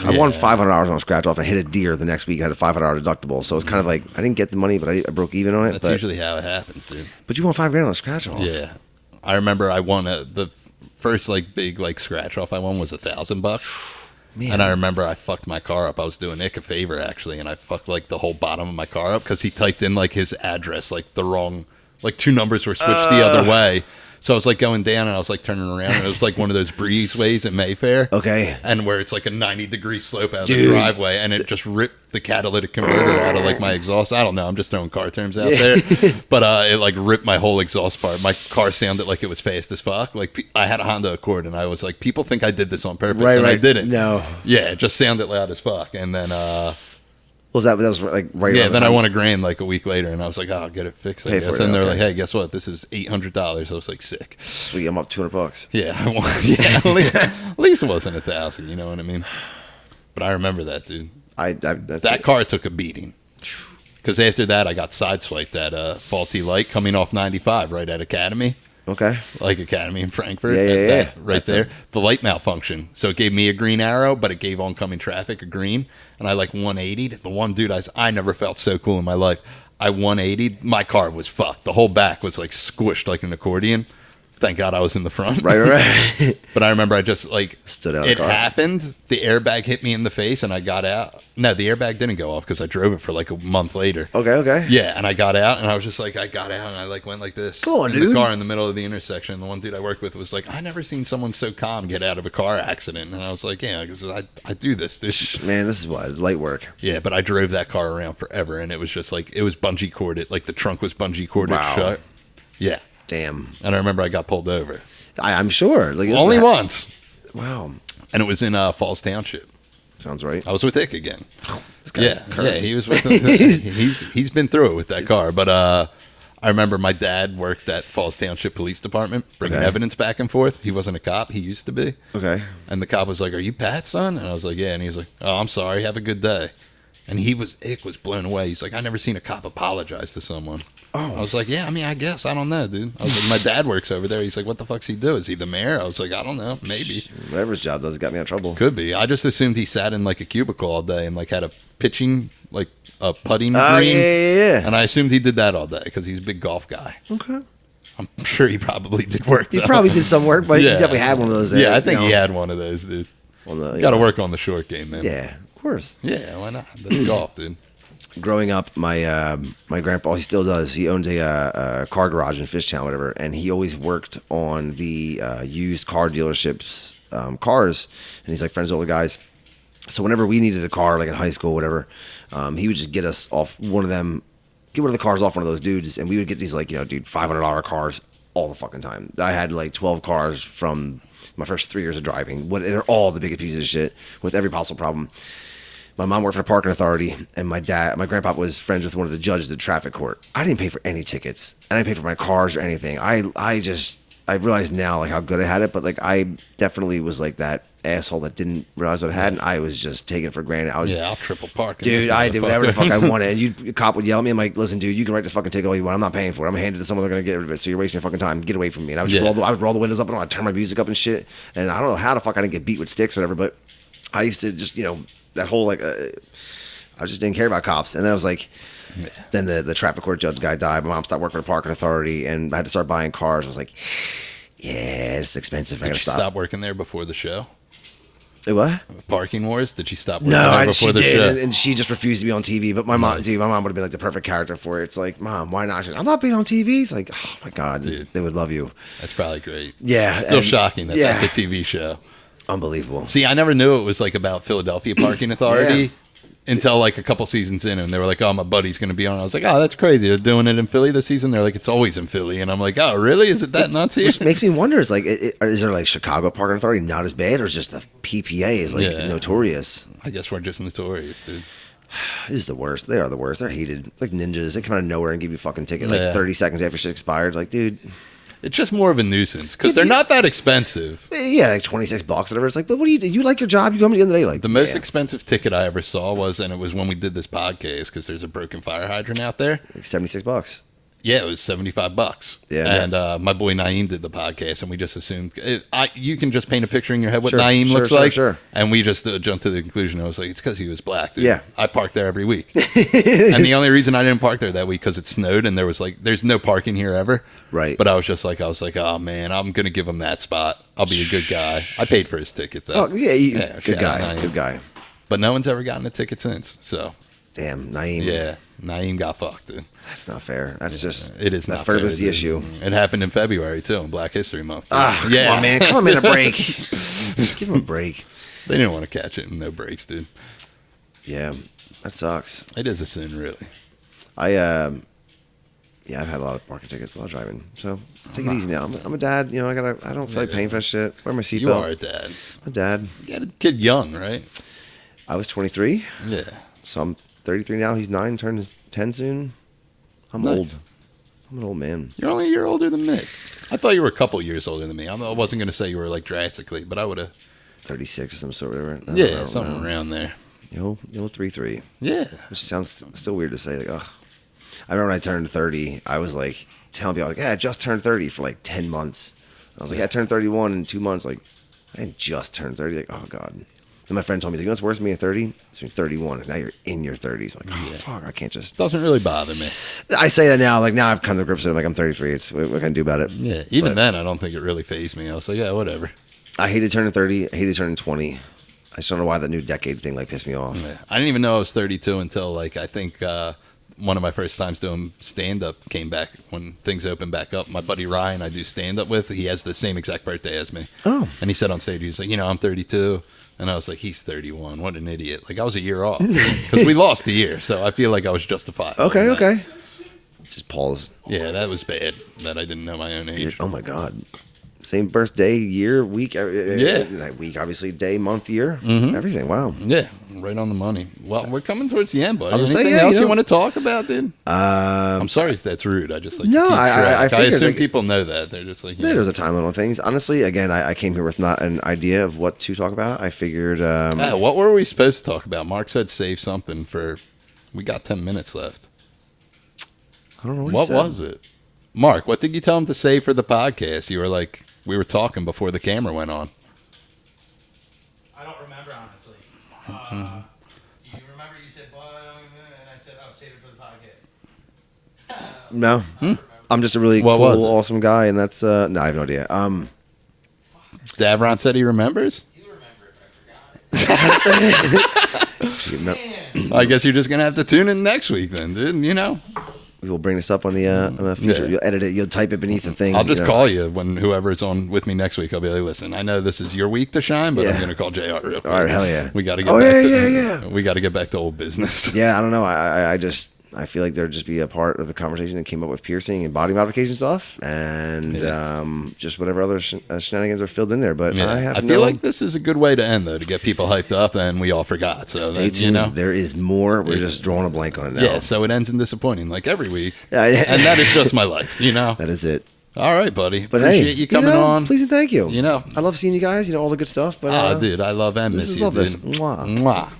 I won $500 on a scratch off and I hit a deer the next week. I had a $500 deductible, so it's kind of like I didn't get the money, but I broke even on it. That's usually how it happens, dude. But you won $5,000 on a scratch off. Yeah, I remember I won the first like big like scratch off I won was $1,000. Man. And I remember I fucked my car up. I was doing Nick a favor actually, and I fucked like the whole bottom of my car up because he typed in like his address like the wrong, like 2 numbers were switched the other way. So I was like going down and I was like turning around and it was like one of those breezeways in Mayfair. Okay. And where it's like a 90-degree slope out of the Dude. driveway, and it just ripped the catalytic converter out of like my exhaust. I don't know. I'm just throwing car terms out there, but it like ripped my whole exhaust part. My car sounded like it was fast as fuck. Like I had a Honda Accord, and I was like, people think I did this on purpose, and I didn't. No. Yeah, it just sounded loud as fuck. And then That was like right. yeah, around the then I time. won $1,000 like a week later, and I was like, oh, I'll get it fixed. I Pay for guess. it, And they're okay. like, hey, guess what? This is $800. I was like, sick. Sweet, I'm up $200. Yeah, I won. Yeah, at least it wasn't 1,000. You know what I mean? But I remember that, dude. That's That car took a beating. Because after that, I got sideswiped at a faulty light coming off 95 right at Academy. Okay. Like Academy in Frankfurt. Yeah. Right there. The light malfunction. So it gave me a green arrow, but it gave oncoming traffic a green. And I like 180'd. The one dude, I never felt so cool in my life. I 180'd. My car was fucked. The whole back was like squished like an accordion. Thank God I was in the front. Right. But I remember I just like Stood out of it the car. happened. The airbag hit me in the face, and I got out. No, the airbag didn't go off because I drove it for like a month later. Okay. Yeah, and I got out, and I was just like, I got out, and I like went like this Go on, in dude. the car in the middle of the intersection. And the one dude I worked with was like, I never seen someone so calm get out of a car accident. And I was like, yeah, because I do this, dude. Man, this is what it's light work. Yeah, but I drove that car around forever, and it was just like it was bungee corded, like the trunk was bungee corded Wow. shut. Yeah, Damn. and I remember I got pulled over I'm sure. Like, this only is- once, Wow. and it was in Falls Township. Sounds right. I was with Ick again. This guy's Yeah, cursed. he was with. He's been through it with that car, but I remember my dad worked at Falls Township Police Department, bringing Okay. evidence back and forth. He wasn't a cop; he used to be. Okay. And the cop was like, "Are you Pat's son?" And I was like, "Yeah." And he was like, "Oh, I'm sorry. Have a good day." And Ick was blown away. He's like, "I never seen a cop apologize to someone." Oh. I was like, "Yeah, I mean, I guess I don't know, dude." I was like, "My dad works over there." He's like, "What the fuck's he do? Is he the mayor?" I was like, "I don't know, maybe, Whatever his job does got me in trouble. could be." I just assumed he sat in like a cubicle all day and like had a pitching, like a putting Oh, green. yeah. And I assumed he did that all day because he's a big golf guy. Okay. I'm sure he probably did work. He though. probably did some work, but he Yeah. definitely had one of those. There, Yeah, I think you he know, had one of those, dude. on the, Got to work on the short game, man. Yeah, of course. Yeah, why not? That's golf, dude. Growing up, my grandpa, he still does. He owns a car garage in Fishtown, whatever, and he always worked on the used car dealerships cars, and he's like friends with all the guys. So whenever we needed a car, like in high school, whatever, he would just get us off one of them, get one of the cars off one of those dudes, and we would get these like dude, $500 cars all the fucking time. I had like 12 cars from my first 3 years of driving. They're all the biggest pieces of shit with every possible problem. My mom worked for the parking authority, and my grandpa was friends with one of the judges at the traffic court. I didn't pay for any tickets. I didn't pay for my cars or anything. I realize now like how good I had it, but like I definitely was like that asshole that didn't realize what I had, and I was just taking it for granted. I was, Yeah, I'll triple park. in dude, this I did whatever the fuck I motherfucker. wanted, and a cop would yell at me. I'm like, listen, dude, you can write this fucking ticket all you want. I'm not paying for it. I'm gonna hand it to someone. They're gonna get rid of it. So you're wasting your fucking time. Get away from me. And I would just Yeah. I would roll the windows up and I'd turn my music up and shit. And I don't know how the fuck I didn't get beat with sticks or whatever, but I used to just that whole like. I just didn't care about cops. And then I was like, then the traffic court judge guy died. My mom stopped working for the parking authority, and I had to start buying cars. I was like, yeah, it's expensive. I Did gotta she stop. stop working there before the show? Say what? Parking Wars? Did she stop working No, there she before the did, show? and she just refused to be on TV. But my mom, Nice. dude, my mom would have been like the perfect character for it. It's like, Mom, why not? She's like, I'm not being on TV. It's like, oh my god, Dude. they would love you. That's probably great. Yeah, Still and- shocking that yeah. that's a TV show. Unbelievable. See, I never knew it was like about Philadelphia Parking Authority until like a couple seasons in, and they were like, "Oh, my buddy's going to be on." I was like, "Oh, that's crazy. They're doing it in Philly this season." They're like, "It's always in Philly," and I'm like, "Oh, really? Is it that nuts here?" Which makes me wonder: is like, is there like Chicago Parking Authority not as bad, or is just the PPA is like Yeah. notorious? I guess we're just notorious, dude. This is the worst. They are the worst. They're hated. It's like ninjas. They come out of nowhere and give you a fucking ticket like Yeah. 30 seconds after shit expired. Like, dude, It's just more of a nuisance because Yeah, they're dude. not that expensive. yeah, like $26 or whatever. It's like, but what do you like your job? You come at the end of the day, like The most yeah, expensive ticket I ever saw was, and it was when we did this podcast because there's a broken fire hydrant out there. like $76. Yeah, it was $75. Yeah. And my boy Naeem did the podcast, and we just assumed you can just paint a picture in your head what Sure, Naeem sure, looks sure, like, sure. and we just jumped to the conclusion. I was like, it's because he was black. Dude. Yeah. I park there every week, and the only reason I didn't park there that week because it snowed and there was like there's no parking here ever. Right. But I was like, oh man, I'm gonna give him that spot. I'll be a good guy. I paid for his ticket though. Oh yeah, Yeah, good shout out guy, Naeem. good guy. But no one's ever gotten a ticket since. So Damn, Naeem. yeah, Naeem got fucked, dude. That's not fair. That's just It is that not furthers fair, the dude. issue. It happened in February too, in Black History Month. dude. Ah, come on, man. Come on, man, a break. Give him a break. They didn't want to catch it. No breaks, dude. Yeah, that sucks. It is a sin, really. Yeah, I've had a lot of parking tickets, a lot of driving. So take it easy now. I'm a dad. I don't feel like paying for that shit. Wear my You are seatbelt. a dad. I'm a dad. You had a kid young, right? I was 23, Yeah. so I'm 33 now. He's 9, turning 10 soon. I'm Nice. old. I'm an old man. You're only a year older than me. I thought you were a couple years older than me. I wasn't going to say you were like drastically, but I would have. 36 or some sort of whatever. I Yeah, don't know. something around there. You know, 3-3. Yeah. Which sounds still weird to say. Like, ugh. I remember when I turned 30, I was like telling people, like, yeah, I just turned 30 for like 10 months. I was like, I turned 31 in 2 months. Like, I didn't just turn 30. Like, oh, God. And my friend told me, he's like, you know what's worse than being 30? It's being 31. And now you're in your 30s. I'm like, oh, fuck, I can't just. Doesn't really bother me. I say that now. Like, now I've come to grips with it. I'm like, I'm 33. It's what can I do about it? Yeah, even But- then, I don't think it really fazed me. I was like, yeah, whatever. I hated turning 30. I hated turning 20. I just don't know why that new decade thing, like, pissed me off. Yeah. I didn't even know I was 32 until, like, I think one of my first times doing stand-up came back when things opened back up. My buddy Ryan I do stand-up with, he has the same exact birthday as me. Oh. And he said on stage, he was like, I'm 32. And I was like, he's 31. What an idiot. Like, I was a year off. Because we lost a year, so I feel like I was justified. Okay, okay. Just pause. Yeah, that was bad that I didn't know my own age. Oh, my God. Same birthday, year, week. Yeah. Week, obviously, day, month, year. Mm-hmm. Everything. Wow. Yeah, right on the money. Well, we're coming towards the end, buddy. I was gonna say, Anything yeah, else you you know. want to talk about, dude? I'm sorry if that's rude. I just like No, to keep I track. I figured, assume like- people know that. They're just like, There's a time limit on things. Honestly, again, I came here with not an idea of what to talk about. I figured. What were we supposed to talk about? Mark said save something for. We got 10 minutes left. I don't know what, What he said. was it? Mark, what did you tell him to save for the podcast? You were like, we were talking before the camera went on. I don't remember, honestly. Do you remember you said, well, and I said, I'll save it for the podcast. No, Hmm? I'm just a really What was cool, it? awesome guy, and that's no, I have no idea. Davron said he remembers. I do remember it, but I forgot it. You know, I guess you're just going to have to tune in next week then, dude. we will bring this up on the future. Yeah. You'll edit it. You'll type it beneath the thing. I'll just you know. call you when whoever's on with me next week. I'll be like, listen, I know this is your week to shine, but I'm Yeah. going to call JR real quick. All right, hell yeah. We got to get Oh, back yeah, to yeah. We got to get back to old business. Yeah, I don't know. I feel like there'd just be a part of the conversation that came up with piercing and body modification stuff, and just whatever other shenanigans are filled in there. But Yeah. I have I feel like this is a good way to end, though, to get people hyped up, and we all forgot. So Stay then, tuned. There is more. We're just drawing a blank on it now. Yeah, so it ends in disappointing, like every week. Yeah, And that is just my life, that is it. All right, buddy. But Appreciate hey, you coming on. Please and thank you. You know. I love seeing you guys. All the good stuff. But Dude, I love and this miss is you, love this. dude. Mwah. Mwah.